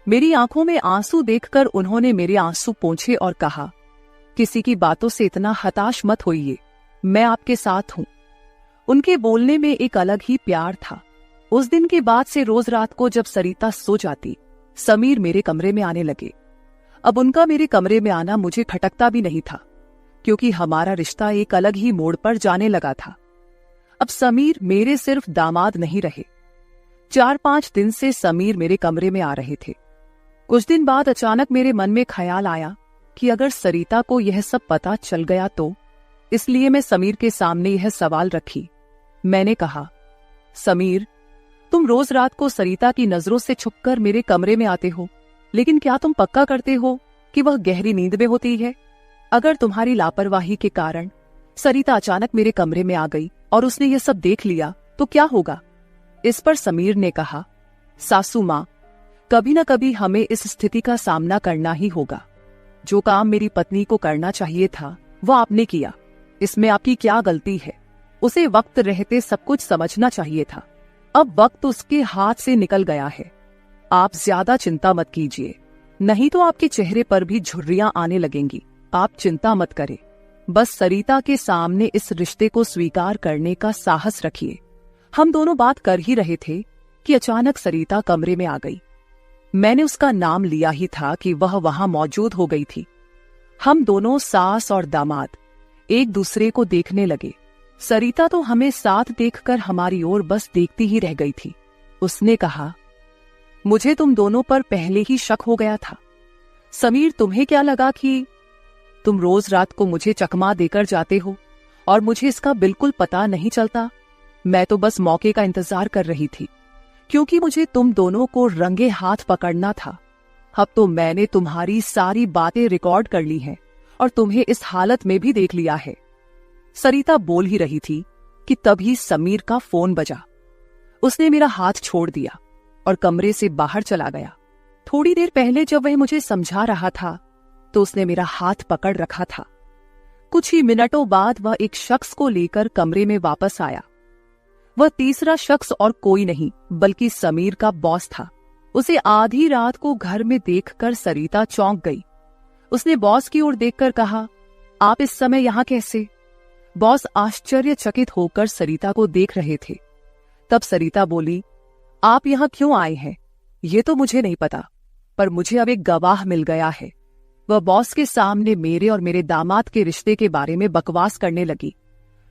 [SPEAKER 2] मेरी आंखों में आंसू देखकर उन्होंने मेरे आंसू पोंछे और कहा, किसी की बातों से इतना हताश मत होइए, मैं आपके साथ हूं। उनके बोलने में एक अलग ही प्यार था। उस दिन के बाद से रोज रात को जब सरिता सो जाती, समीर मेरे कमरे में आने लगे। अब उनका मेरे कमरे में आना मुझे खटकता भी नहीं था, क्योंकि हमारा रिश्ता एक अलग ही मोड़ पर जाने लगा था। अब समीर मेरे सिर्फ दामाद नहीं रहे। 4-5 दिन से समीर मेरे कमरे में आ रहे थे। कुछ दिन बाद अचानक मेरे मन में ख्याल आया कि अगर सरिता को यह सब पता चल गया तो, इसलिए मैं समीर के सामने यह सवाल रखी। मैंने कहा, समीर, तुम रोज रात को सरिता की नजरों से छुपकर मेरे कमरे में आते हो, लेकिन क्या तुम पक्का करते हो कि वह गहरी नींद में होती है? अगर तुम्हारी लापरवाही के कारण सरिता अचानक मेरे कमरे में आ गई और उसने ये सब देख लिया तो क्या होगा? इस पर समीर ने कहा, सासू माँ, कभी न कभी हमें इस स्थिति का सामना करना ही होगा। जो काम मेरी पत्नी को करना चाहिए था वो आपने किया, इसमें आपकी क्या गलती है? उसे वक्त रहते सब कुछ समझना चाहिए था। अब वक्त उसके हाथ से निकल गया है। आप ज्यादा चिंता मत कीजिए, नहीं तो आपके चेहरे पर भी झुर्रियां आने लगेंगी। आप चिंता मत करें, बस सरिता के सामने इस रिश्ते को स्वीकार करने का साहस रखिए। हम दोनों बात कर ही रहे थे कि अचानक सरिता कमरे में आ गई। मैंने उसका नाम लिया ही था कि वह वहां मौजूद हो गई थी। हम दोनों सास और दामाद एक दूसरे को देखने लगे। सरिता तो हमें साथ देखकर हमारी ओर बस देखती ही रह गई थी। उसने कहा, मुझे तुम दोनों पर पहले ही शक हो गया था। समीर, तुम्हें क्या लगा कि तुम रोज रात को मुझे चकमा देकर जाते हो और मुझे इसका बिल्कुल पता नहीं चलता? मैं तो बस मौके का इंतजार कर रही थी, क्योंकि मुझे तुम दोनों को रंगे हाथ पकड़ना था। अब तो मैंने तुम्हारी सारी बातें रिकॉर्ड कर ली हैं और तुम्हें इस हालत में भी देख लिया है। सरिता बोल ही रही थी कि तभी समीर का फोन बजा। उसने मेरा हाथ छोड़ दिया और कमरे से बाहर चला गया। थोड़ी देर पहले जब वह मुझे समझा रहा था तो उसने मेरा हाथ पकड़ रखा था। कुछ ही मिनटों बाद वह एक शख्स को लेकर कमरे में वापस आया। वह तीसरा शख्स और कोई नहीं बल्कि समीर का बॉस था। उसे आधी रात को घर में देखकर सरिता चौंक गई। उसने बॉस की ओर देखकर कहा, आप इस समय यहां कैसे? बॉस आश्चर्यचकित होकर सरिता को देख रहे थे। तब सरिता बोली, आप यहां क्यों आए हैं ये तो मुझे नहीं पता, पर मुझे अब एक गवाह मिल गया है। वह बॉस के सामने मेरे और मेरे दामाद के रिश्ते के बारे में बकवास करने लगी।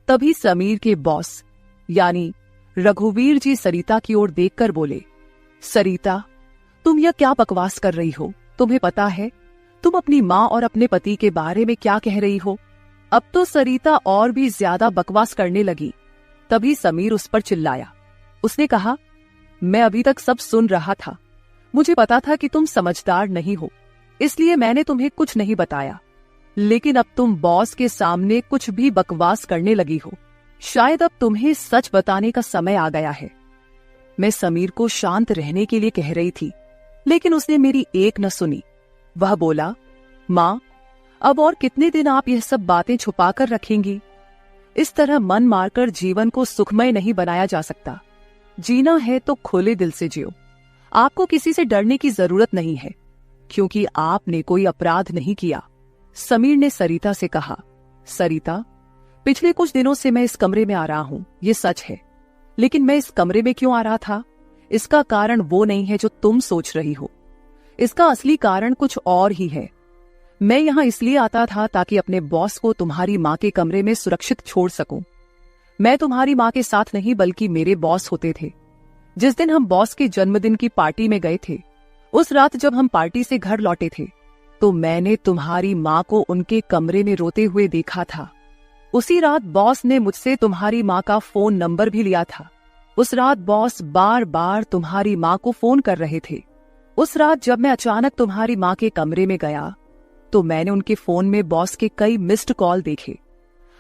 [SPEAKER 2] तभी समीर के बॉस यानी रघुवीर जी सरिता की ओर देखकर बोले, सरिता, तुम यह क्या बकवास कर रही हो? तुम्हें पता है तुम अपनी माँ और अपने पति के बारे में क्या कह रही हो? अब तो सरिता और भी ज्यादा बकवास करने लगी। तभी समीर उस पर चिल्लाया। उसने कहा, मैं अभी तक सब सुन रहा था। मुझे पता था कि तुम समझदार नहीं हो, इसलिए मैंने तुम्हें कुछ नहीं बताया, लेकिन अब तुम बॉस के सामने कुछ भी बकवास करने लगी हो। शायद अब तुम्हें सच बताने का समय आ गया है। मैं समीर को शांत रहने के लिए कह रही थी, लेकिन उसने मेरी एक न सुनी। वह बोला, माँ, अब और कितने दिन आप यह सब बातें छुपा कर रखेंगी? इस तरह मन मारकर जीवन को सुखमय नहीं बनाया जा सकता। जीना है तो खुले दिल से जियो। आपको किसी से डरने की जरूरत नहीं है, क्योंकि आपने कोई अपराध नहीं किया। समीर ने सरिता से कहा, सरिता, पिछले कुछ दिनों से मैं इस कमरे में आ रहा हूं, ये सच है, लेकिन मैं इस कमरे में क्यों आ रहा था इसका कारण वो नहीं है जो तुम सोच रही हो। इसका असली कारण कुछ और ही है। मैं यहां इसलिए आता था ताकि अपने बॉस को तुम्हारी माँ के कमरे में सुरक्षित छोड़ सकूं। मैं तुम्हारी माँ के साथ नहीं बल्कि मेरे बॉस होते थे। जिस दिन हम बॉस के जन्मदिन की पार्टी में गए थे, उस रात जब हम पार्टी से घर लौटे थे तो मैंने तुम्हारी माँ को उनके कमरे में रोते हुए देखा था। उसी रात बॉस ने मुझसे तुम्हारी माँ का फोन नंबर भी लिया था। उस रात बॉस बार बार तुम्हारी माँ को फोन कर रहे थे। उस रात जब मैं अचानक तुम्हारी माँ के कमरे में गया तो मैंने उनके फोन में बॉस के कई मिस्ड कॉल देखे।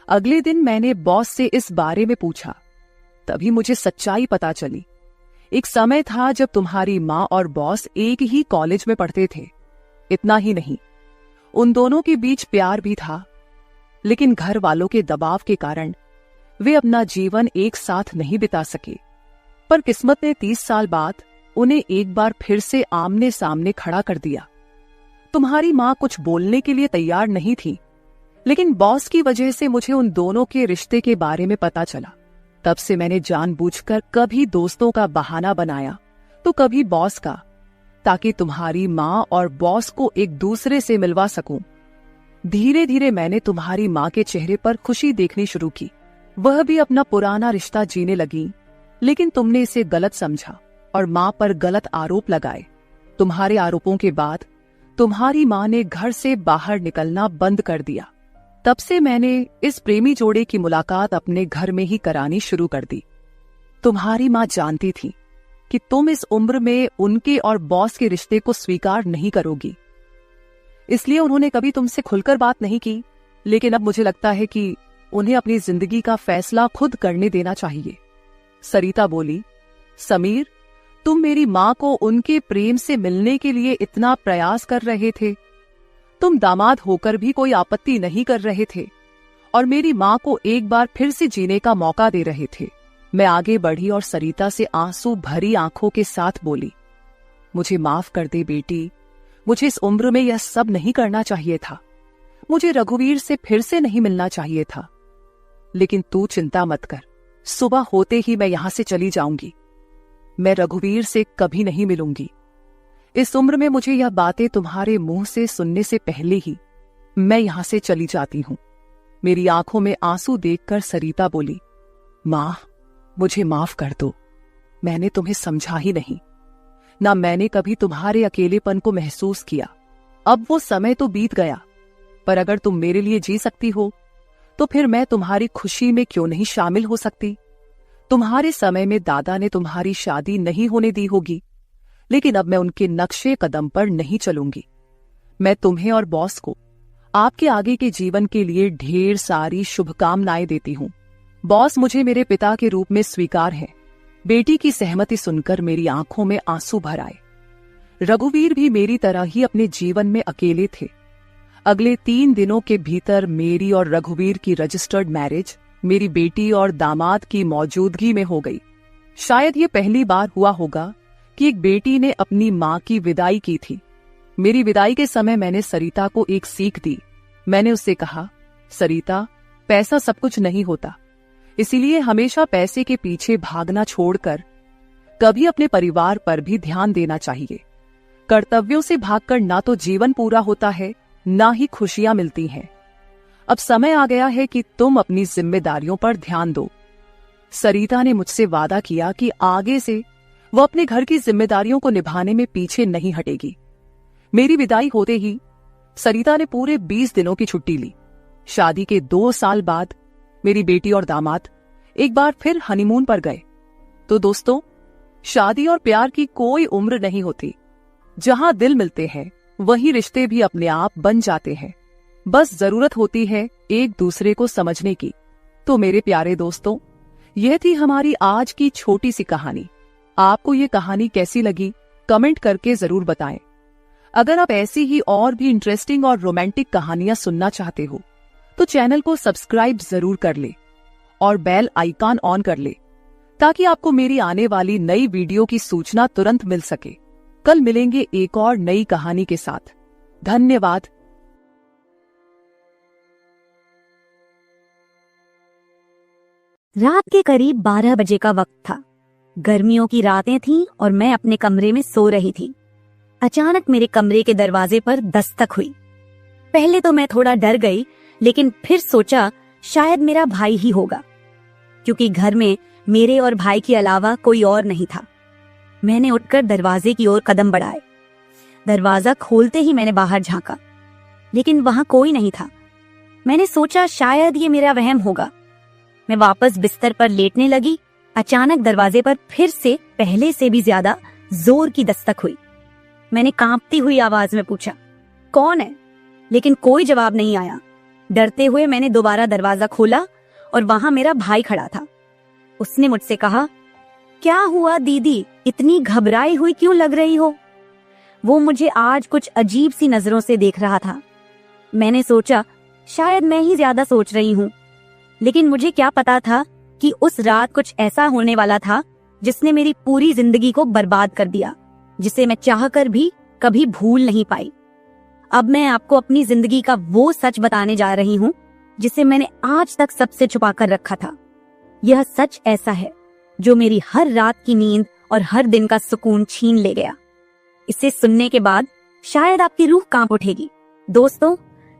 [SPEAKER 2] अगले दिन मैंने बॉस से इस बारे में पूछा, तभी मुझे सच्चाई पता चली। एक समय था जब तुम्हारी माँ और बॉस एक ही कॉलेज में पढ़ते थे। इतना ही नहीं, उन दोनों के बीच प्यार भी था, लेकिन घर वालों के दबाव के कारण वे अपना जीवन एक साथ नहीं बिता सके। पर किस्मत ने 30 साल बाद उन्हें एक बार फिर से आमने सामने खड़ा कर दिया। तुम्हारी माँ कुछ बोलने के लिए तैयार नहीं थी, लेकिन बॉस की वजह से मुझे उन दोनों के रिश्ते के बारे में पता चला। तब से मैंने जानबूझकर कभी दोस्तों का बहाना बनाया तो कभी बॉस का, ताकि तुम्हारी माँ और बॉस को एक दूसरे से मिलवा सकूं। धीरे धीरे मैंने तुम्हारी माँ के चेहरे पर खुशी देखनी शुरू की। वह भी अपना पुराना रिश्ता जीने लगी, लेकिन तुमने इसे गलत समझा और माँ पर गलत आरोप लगाए। तुम्हारे आरोपों के बाद तुम्हारी माँ ने घर से बाहर निकलना बंद कर दिया। तब से मैंने इस प्रेमी जोड़े की मुलाकात अपने घर में ही करानी शुरू कर दी। तुम्हारी माँ जानती थी कि तुम इस उम्र में उनके और बॉस के रिश्ते को स्वीकार नहीं करोगी, इसलिए उन्होंने कभी तुमसे खुलकर बात नहीं की। लेकिन अब मुझे लगता है कि उन्हें अपनी जिंदगी का फैसला खुद करने देना चाहिए। सरिता बोली, समीर, तुम मेरी माँ को उनके प्रेम से मिलने के लिए इतना प्रयास कर रहे थे, तुम दामाद होकर भी कोई आपत्ति नहीं कर रहे थे और मेरी माँ को एक बार फिर से जीने का मौका दे रहे थे। मैं आगे बढ़ी और सरिता से आंसू भरी आंखों के साथ बोली, मुझे माफ कर दे बेटी, मुझे इस उम्र में यह सब नहीं करना चाहिए था, मुझे रघुवीर से फिर से नहीं मिलना चाहिए था। लेकिन तू चिंता मत कर, सुबह होते ही मैं यहां से चली जाऊंगी। मैं रघुवीर से कभी नहीं मिलूंगी। इस उम्र में मुझे यह बातें तुम्हारे मुंह से सुनने से पहले ही मैं यहां से चली जाती हूं। मेरी आंखों में आंसू देखकर सरिता बोली, मां, मुझे माफ कर दो, मैंने तुम्हें समझा ही नहीं, ना मैंने कभी तुम्हारे अकेलेपन को महसूस किया। अब वो समय तो बीत गया, पर अगर तुम मेरे लिए जी सकती हो तो फिर मैं तुम्हारी खुशी में क्यों नहीं शामिल हो सकती। तुम्हारे समय में दादा ने तुम्हारी शादी नहीं होने दी होगी, लेकिन अब मैं उनके नक्शे कदम पर नहीं चलूंगी। मैं तुम्हें और बॉस को आपके आगे के जीवन के लिए ढेर सारी शुभकामनाएं देती हूं। बॉस मुझे मेरे पिता के रूप में स्वीकार है। बेटी की सहमति सुनकर मेरी आंखों में आंसू भर आए। रघुवीर भी मेरी तरह ही अपने जीवन में अकेले थे। अगले 3 दिनों के भीतर मेरी और रघुवीर की रजिस्टर्ड मैरिज मेरी बेटी और दामाद की मौजूदगी में हो गई। शायद ये पहली बार हुआ होगा कि एक बेटी ने अपनी मां की विदाई की थी। मेरी विदाई के समय मैंने सरिता को एक सीख दी। मैंने उससे कहा, सरिता, पैसा सब कुछ नहीं होता, इसीलिए हमेशा पैसे के पीछे भागना छोड़कर कभी अपने परिवार पर भी ध्यान देना चाहिए। कर्तव्यों से भागकर ना तो जीवन पूरा होता है, ना ही खुशियां मिलती हैं। अब समय आ गया है कि तुम अपनी जिम्मेदारियों पर ध्यान दो। सरिता ने मुझसे वादा किया कि आगे से वो अपने घर की जिम्मेदारियों को निभाने में पीछे नहीं हटेगी। मेरी विदाई होते ही सरिता ने पूरे 20 दिनों की छुट्टी ली। शादी के 2 साल बाद मेरी बेटी और दामाद एक बार फिर हनीमून पर गए। तो दोस्तों, शादी और प्यार की कोई उम्र नहीं होती। जहां दिल मिलते हैं वहीं रिश्ते भी अपने आप बन जाते हैं। बस जरूरत होती है एक दूसरे को समझने की। तो मेरे प्यारे दोस्तों, यह थी हमारी आज की छोटी सी कहानी। आपको ये कहानी कैसी लगी कमेंट करके जरूर बताएं। अगर आप ऐसी ही और भी इंटरेस्टिंग और रोमांटिक कहानियां सुनना चाहते हो तो चैनल को सब्सक्राइब जरूर कर ले और बेल आइकॉन ऑन कर ले, ताकि आपको मेरी आने वाली नई वीडियो की सूचना तुरंत मिल सके। कल मिलेंगे एक और नई कहानी के साथ। धन्यवाद।
[SPEAKER 3] रात के करीब 12 बजे का वक्त था। गर्मियों की रातें थीं और मैं अपने कमरे में सो रही थी। अचानक मेरे कमरे के दरवाजे पर दस्तक हुई। पहले तो मैं थोड़ा डर गई, लेकिन फिर सोचा शायद मेरा भाई ही होगा, क्योंकि घर में मेरे और भाई के अलावा कोई और नहीं था। मैंने उठकर दरवाजे की ओर कदम बढ़ाए। दरवाजा खोलते ही मैंने बाहर झांका, लेकिन वहां कोई नहीं था। मैंने सोचा शायद ये मेरा वहम होगा। मैं वापस बिस्तर पर लेटने लगी। अचानक दरवाजे पर फिर से पहले से भी ज्यादा जोर की दस्तक हुई। मैंने कांपती हुई आवाज में पूछा, कौन है? लेकिन कोई जवाब नहीं आया। डरते हुए मैंने दोबारा दरवाजा खोला और वहां मेरा भाई खड़ा था। उसने मुझसे कहा, क्या हुआ दीदी, इतनी घबराई हुई क्यों लग रही हो? वो मुझे आज कुछ अजीब सी नजरों से देख रहा था। मैंने सोचा शायद मैं ही ज्यादा सोच रही हूँ, लेकिन मुझे क्या पता था कि उस रात कुछ ऐसा होने वाला था जिसने मेरी पूरी जिंदगी को बर्बाद कर दिया, जिसे मैं चाहकर भी कभी भूल नहीं पाई। अब मैं आपको अपनी जिंदगी का वो सच बताने जा रही हूँ जिसे मैंने आज तक सबसे छुपा कर रखा था। यह सच ऐसा है जो मेरी हर रात की नींद और हर दिन का सुकून छीन ले गया। इसे सुनने के बाद शायद आपकी रूह कांप उठेगी। दोस्तों,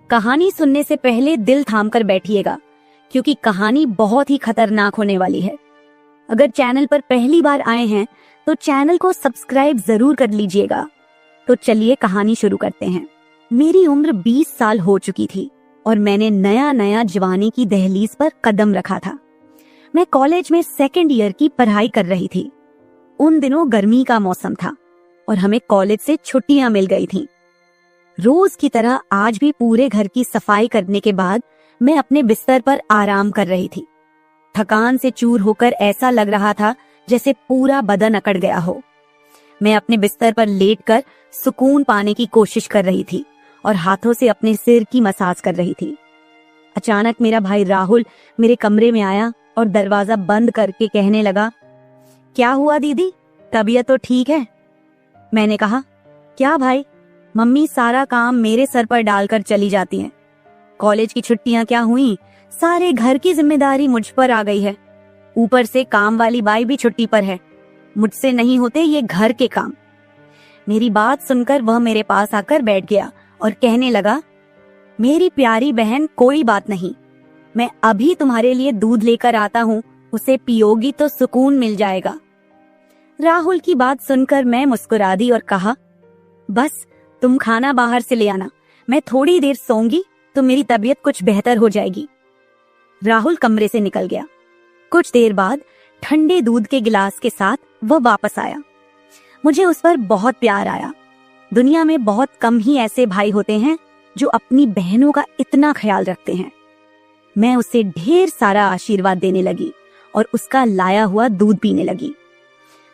[SPEAKER 3] कहानी सुनने से पहले दिल थाम कर बैठिएगा, क्योंकि कहानी बहुत ही खतरनाक होने वाली है। अगर चैनल पर पहली बार आए हैं तो चैनल को सब्सक्राइब जरूर कर लीजिएगा। तो चलिए कहानी शुरू करते हैं। मेरी उम्र 20 साल हो चुकी थी और मैंने नया नया जवानी की दहलीज पर कदम रखा था। मैं कॉलेज में 2nd ईयर की पढ़ाई कर रही थी। उन दिनों गर्मी का मौसम था और हमें कॉलेज से छुट्टियां मिल गई थीं। रोज की तरह आज भी पूरे घर की सफाई करने के बाद मैं अपने बिस्तर पर आराम कर रही थी। थकान से चूर होकर ऐसा लग रहा था जैसे पूरा बदन अकड़ गया हो। मैं अपने बिस्तर पर लेटकर सुकून पाने की कोशिश कर रही थी और हाथों से अपने सिर की मसाज कर रही थी। अचानक मेरा भाई राहुल मेरे कमरे में आया और दरवाजा बंद करके कहने लगा, क्या हुआ दीदी, तबीयत तो ठीक है? मैंने कहा, क्या भाई, मम्मी सारा काम मेरे सर पर डालकर चली जाती हैं। कॉलेज की छुट्टियां क्या हुई, सारे घर की जिम्मेदारी मुझ पर आ गई है। ऊपर से काम वाली बाई भी छुट्टी पर है। मुझसे नहीं होते ये घर के काम। मेरी बात सुनकर वह मेरे पास आकर बैठ गया और कहने लगा, मेरी प्यारी बहन, कोई बात नहीं, मैं अभी तुम्हारे लिए दूध लेकर आता हूँ, उसे पियोगी तो सुकून मिल जाएगा। राहुल की बात सुनकर मैं मुस्कुरा दी और कहा, बस तुम खाना बाहर से ले आना, मैं थोड़ी देर सोऊंगी तो मेरी तबीयत कुछ बेहतर हो जाएगी। राहुल कमरे से निकल गया। कुछ देर बाद ठंडे दूध के गिलास के साथ वह वापस आया। मुझे उस पर बहुत प्यार आया। दुनिया में बहुत कम ही ऐसे भाई होते हैं जो अपनी बहनों का इतना ख्याल रखते हैं। मैं उसे ढेर सारा आशीर्वाद देने लगी और उसका लाया हुआ दूध पीने लगी।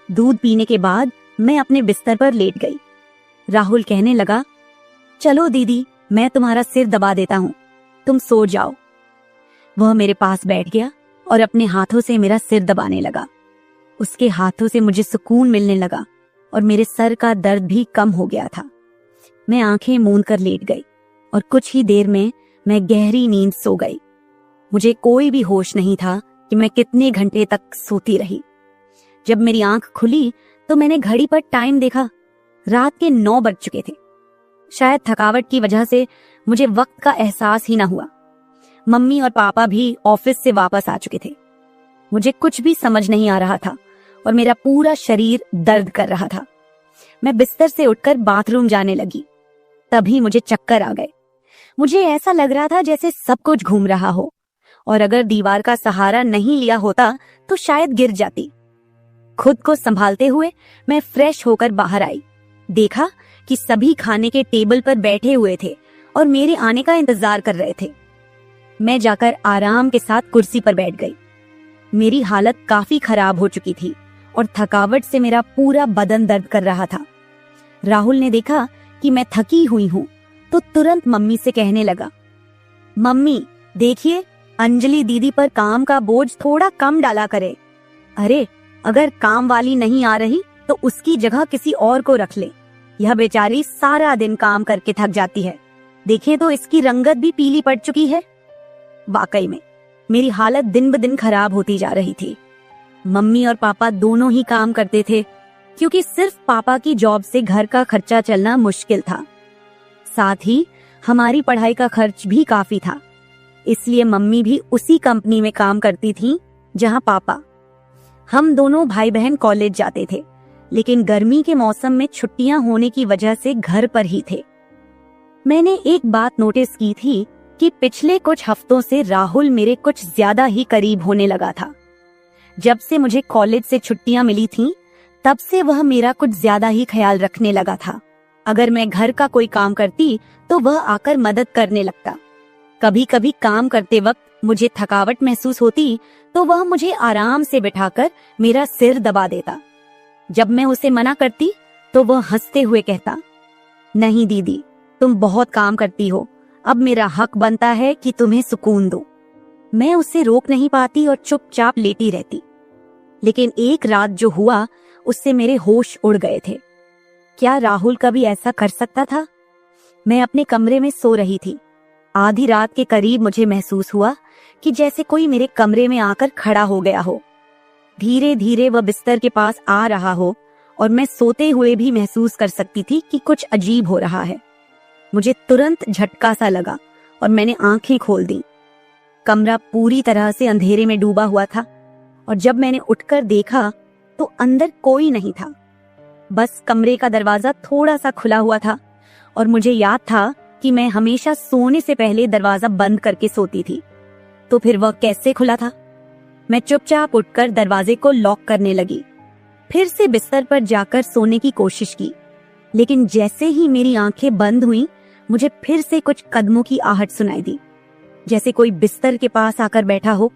[SPEAKER 3] दूध पीने के बाद मैं अपने बिस्तर पर लेट गई। राहुल कहने लगा, चलो दीदी, मैं तुम्हारा सिर दबा देता हूँ, तुम सो जाओ। वह मेरे पास बैठ गया और अपने हाथों से मेरा सिर दबाने लगा। उसके हाथों से मुझे सुकून मिलने लगा और मेरे सर का दर्द भी कम हो गया था। मैं आंखें मूंद कर लेट गई और कुछ ही देर में मैं गहरी नींद सो गई। मुझे कोई भी होश नहीं था कि मैं कितने घंटे तक सोती रही। जब मेरी आंख खुली तो मैंने घड़ी पर टाइम देखा। रात के 9 बज चुके थे। शायद थकावट की वजह से मुझे वक्त का एहसास ही न हुआ। मम्मी और पापा भी ऑफिस से वापस आ चुके थे। मुझे कुछ भी समझ नहीं आ रहा था और मेरा पूरा शरीर दर्द कर रहा था। मैं बिस्तर से उठकर बाथरूम जाने लगी। तभी मुझे चक्कर आ गए। मुझे ऐसा लग रहा था जैसे सब कुछ घूम रहा हो और अगर दीवार का सहारा नहीं लिया होता तो शायद गिर जाती। खुद को संभालते हुए मैं फ्रेश होकर बाहर आई। देखा कि सभी खाने के टेबल पर बैठे हुए थे और मेरे आने का इंतजार कर रहे थे। मैं जाकर आराम के साथ कुर्सी पर बैठ गई। मेरी हालत काफी खराब हो चुकी थी और थकावट से मेरा पूरा बदन दर्द कर रहा था। राहुल ने देखा कि मैं थकी हुई हूँ तो तुरंत मम्मी से कहने लगा, मम्मी देखिए, अंजलि दीदी पर काम का बोझ थोड़ा कम डाला करे। अरे, अगर काम वाली नहीं आ रही तो उसकी जगह किसी और को रख ले। यह बेचारी सारा दिन काम करके थक जाती है। देखें तो इसकी रंगत भी पीली पड़ चुकी है। वाकई में मेरी हालत दिन ब दिन खराब होती जा रही थी। मम्मी और पापा दोनों ही काम करते थे क्योंकि सिर्फ पापा की जॉब से घर का खर्चा चलना मुश्किल था। साथ ही हमारी पढ़ाई का खर्च भी काफी था, इसलिए मम्मी भी उसी कंपनी में काम करती थी जहां पापा। हम दोनों भाई बहन कॉलेज जाते थे, लेकिन गर्मी के मौसम में छुट्टियां होने की वजह से घर पर ही थे। मैंने एक बात नोटिस की थी कि पिछले कुछ हफ्तों से राहुल मेरे कुछ ज्यादा ही करीब होने लगा था। जब से मुझे कॉलेज से छुट्टियां मिली थीं, तब से वह मेरा कुछ ज्यादा ही ख्याल रखने लगा था। अगर मैं घर का कोई काम करती तो वह आकर मदद करने लगता। कभी कभी काम करते वक्त मुझे थकावट महसूस होती तो वह मुझे आराम से बिठाकर मेरा सिर दबा देता। जब मैं उसे मना करती तो वह हंसते हुए कहता, नहीं दीदी, तुम बहुत काम करती हो, अब मेरा हक बनता है कि तुम्हें सुकून दो। मैं उसे रोक नहीं पाती और चुपचाप लेटी रहती। लेकिन एक रात जो हुआ उससे मेरे होश उड़ गए थे। क्या राहुल कभी ऐसा कर सकता था? मैं अपने कमरे में सो रही थी। आधी रात के करीब मुझे महसूस हुआ कि जैसे कोई मेरे कमरे में आकर खड़ा हो गया हो। धीरे धीरे वह बिस्तर के पास आ रहा हो और मैं सोते हुए भी महसूस कर सकती थी कि कुछ अजीब हो रहा है। मुझे तुरंत झटका सा लगा और मैंने आंखें खोल दी। कमरा पूरी तरह से अंधेरे में डूबा हुआ था और जब मैंने उठकर देखा तो अंदर कोई नहीं था। बस कमरे का दरवाजा थोड़ा सा खुला हुआ था और मुझे याद था कि मैं हमेशा सोने से पहले दरवाजा बंद करके सोती थी। तो फिर वह कैसे खुला था? मैं चुपचाप उठकर दरवाजे को लॉक करने लगी। फिर से बिस्तर पर जाकर सोने की कोशिश की, लेकिन जैसे ही मेरी आंखें बंद हुईं, मुझे फिर से कुछ कदमों की आहट सुनाई दी। जैसे कोई बिस्तर के पास आकर बैठा हो,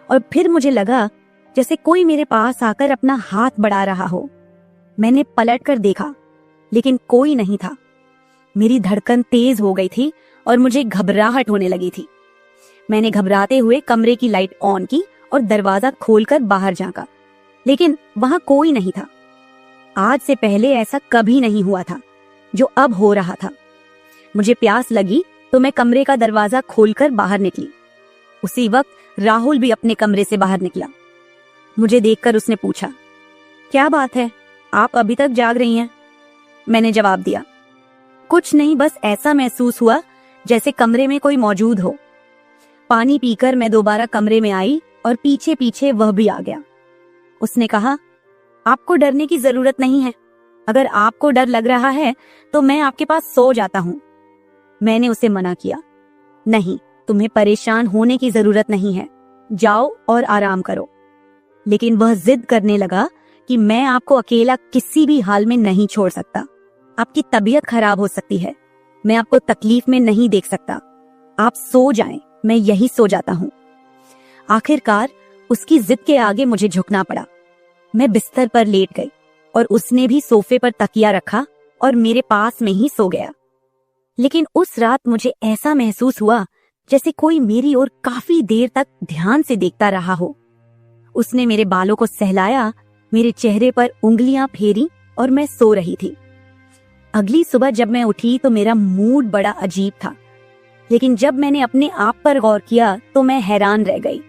[SPEAKER 3] और फिर मुझे लगा जैसे कोई मेरे पास आकर अपना हाथ बढ़ा रहा हो। मैंने पलट कर देखा, लेकिन कोई नहीं था। मेरी धड़कन तेज हो गई थी और मुझे घबराहट होने लगी थी। मैंने घबराते हुए कमरे की लाइट ऑन की और दरवाजा खोलकर बाहर झांका, लेकिन वहां कोई नहीं था। आज से पहले ऐसा कभी नहीं हुआ था जो अब हो रहा था। मुझे प्यास लगी तो मैं कमरे का दरवाजा खोलकर बाहर निकली। उसी वक्त राहुल भी अपने कमरे से बाहर निकला। मुझे देखकर उसने पूछा, क्या बात है, आप अभी तक जाग रही हैं? मैंने जवाब दिया, कुछ नहीं, बस ऐसा महसूस हुआ जैसे कमरे में कोई मौजूद हो। पानी पीकर मैं दोबारा कमरे में आई और पीछे पीछे वह भी आ गया। उसने कहा, आपको डरने की जरूरत नहीं है। अगर आपको डर लग रहा है तो मैं आपके पास सो जाता हूँ। मैंने उसे मना किया, नहीं, तुम्हें परेशान होने की जरूरत नहीं है, जाओ और आराम करो। लेकिन वह जिद करने लगा कि मैं आपको अकेला किसी भी हाल में नहीं छोड़ सकता। आपकी तबीयत खराब हो सकती है, मैं आपको तकलीफ में नहीं देख सकता। आप सो जाएं, मैं यही सो जाता हूँ। आखिरकार उसकी जिद के आगे मुझे झुकना पड़ा। मैं बिस्तर पर लेट गई और उसने भी सोफे पर तकिया रखा और मेरे पास में ही सो गया। लेकिन उस रात मुझे ऐसा महसूस हुआ जैसे कोई मेरी ओर काफी देर तक ध्यान से देखता रहा हो। उसने मेरे बालों को सहलाया, मेरे चेहरे पर उंगलियां फेरी और मैं सो रही थी। अगली सुबह जब मैं उठी तो मेरा मूड बड़ा अजीब था, लेकिन जब मैंने अपने आप पर गौर किया तो मैं हैरान रह गई।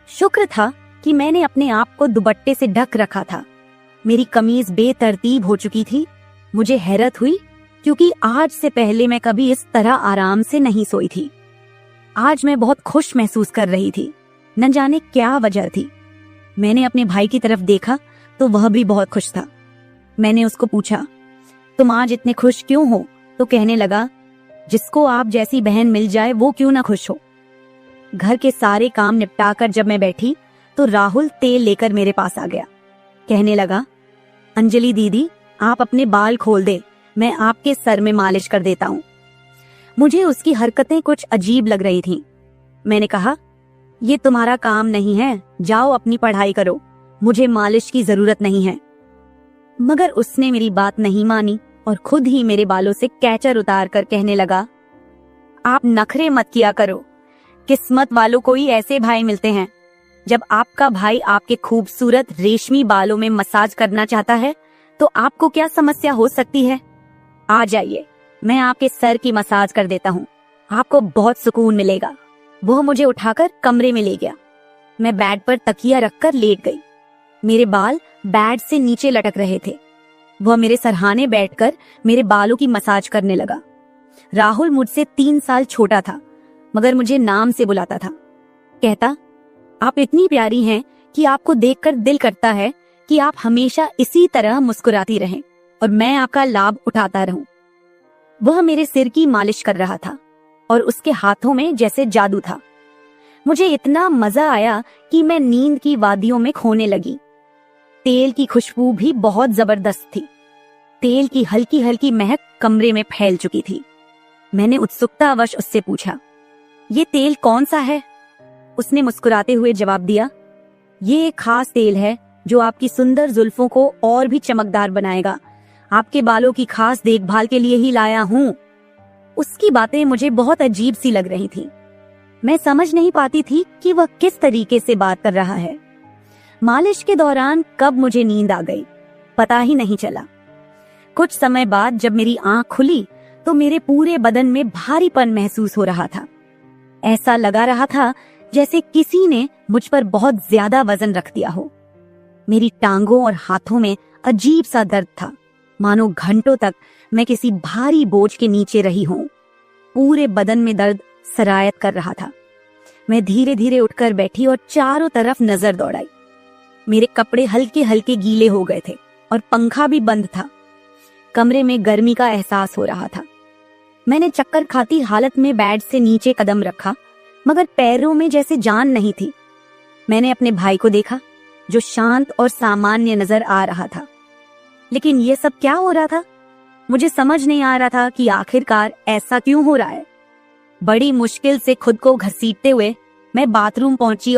[SPEAKER 3] शुक्र था कि मैंने अपने आप को दुपट्टे से ढक रखा था। मेरी कमीज बेतरतीब हो चुकी थी। मुझे हैरत हुई क्योंकि आज से पहले मैं कभी इस तरह आराम से नहीं सोई थी। आज मैं बहुत खुश महसूस कर रही थी, न जाने क्या वजह थी। मैंने अपने भाई की तरफ देखा तो वह भी बहुत खुश था। मैंने उसको पूछा, तुम आज इतने खुश क्यों हो? तो कहने लगा, जिसको आप जैसी बहन मिल जाए वो क्यों ना खुश हो। घर के सारे काम निपटाकर जब मैं बैठी तो राहुल तेल लेकर मेरे पास आ गया। कहने लगा, अंजलि दीदी, आप अपने बाल खोल दे, मैं आपके सर में मालिश कर देता हूँ। मुझे उसकी हरकतें कुछ अजीब लग रही थीं। मैंने कहा, ये तुम्हारा काम नहीं है, जाओ अपनी पढ़ाई करो, मुझे मालिश की जरूरत नहीं है। मगर उसने मेरी बात नहीं मानी और खुद ही मेरे बालों से कैचर उतार कर कहने लगा, आप नखरे मत किया करो, किस्मत वालों को ही ऐसे भाई मिलते हैं। जब आपका भाई आपके खूबसूरत रेशमी बालों में मसाज करना चाहता है तो आपको क्या समस्या हो सकती है? आ जाइए, मैं आपके सर की मसाज कर देता हूँ, आपको बहुत सुकून मिलेगा। वह मुझे उठाकर कमरे में ले गया। मैं बेड पर तकिया रखकर लेट गई। मेरे बाल बेड से नीचे लटक रहे थे। वह मेरे सरहाने बैठकर मेरे बालों की मसाज करने लगा। राहुल मुझसे 3 साल छोटा था, मगर मुझे नाम से बुलाता था। कहता, आप इतनी प्यारी हैं कि आपको देखकर दिल करता है कि आप हमेशा इसी तरह मुस्कुराती रहें और मैं आपका लाभ उठाता रहूं। वह मेरे सिर की मालिश कर रहा था और उसके हाथों में जैसे जादू था। मुझे इतना मजा आया कि मैं नींद की वादियों में खोने लगी। तेल की खुशबू भी बहुत जबरदस्त थी। तेल की हल्की हल्की महक कमरे में फैल चुकी थी। मैंने उत्सुकतावश उससे पूछा, ये तेल कौन सा है? उसने मुस्कुराते हुए जवाब दिया, ये एक खास तेल है जो आपकी सुंदर जुल्फों को और भी चमकदार बनाएगा। आपके बालों की खास देखभाल के लिए ही लाया हूँ। उसकी बातें मुझे बहुत अजीब सी लग रही थी। मैं समझ नहीं पाती थी कि वह किस तरीके से बात कर रहा है। मालिश के दौरान कब मुझे नींद आ गई पता ही नहीं चला। कुछ समय बाद जब मेरी आंख खुली तो मेरे पूरे बदन में भारीपन महसूस हो रहा था। ऐसा लगा रहा था जैसे किसी ने मुझ पर बहुत ज्यादा वजन रख दिया हो। मेरी टांगों और हाथों में अजीब सा दर्द था, मानो घंटों तक मैं किसी भारी बोझ के नीचे रही हूं। पूरे बदन में दर्द सरायत कर रहा था। मैं धीरे धीरे उठकर बैठी और चारों तरफ नजर दौड़ाई। मेरे कपड़े हल्के हल्के गीले हो गए थे और पंखा भी बंद था। कमरे में गर्मी का एहसास हो रहा था। मैंने चक्कर खाती हालत में बेड से नीचे कदम रखा, मगर पैरों में जैसे जान नहीं थी। मैंने अपने भाई को देखा जो शांत और सामान्य नजर आ रहा था। लेकिन ये सब क्या हो रहा था? मुझे समझ नहीं आ रहा था कि आखिरकार ऐसा क्यों हो रहा है। बड़ी मुश्किल से खुद को घसीटते हुए मैं बाथरूम पहुंची और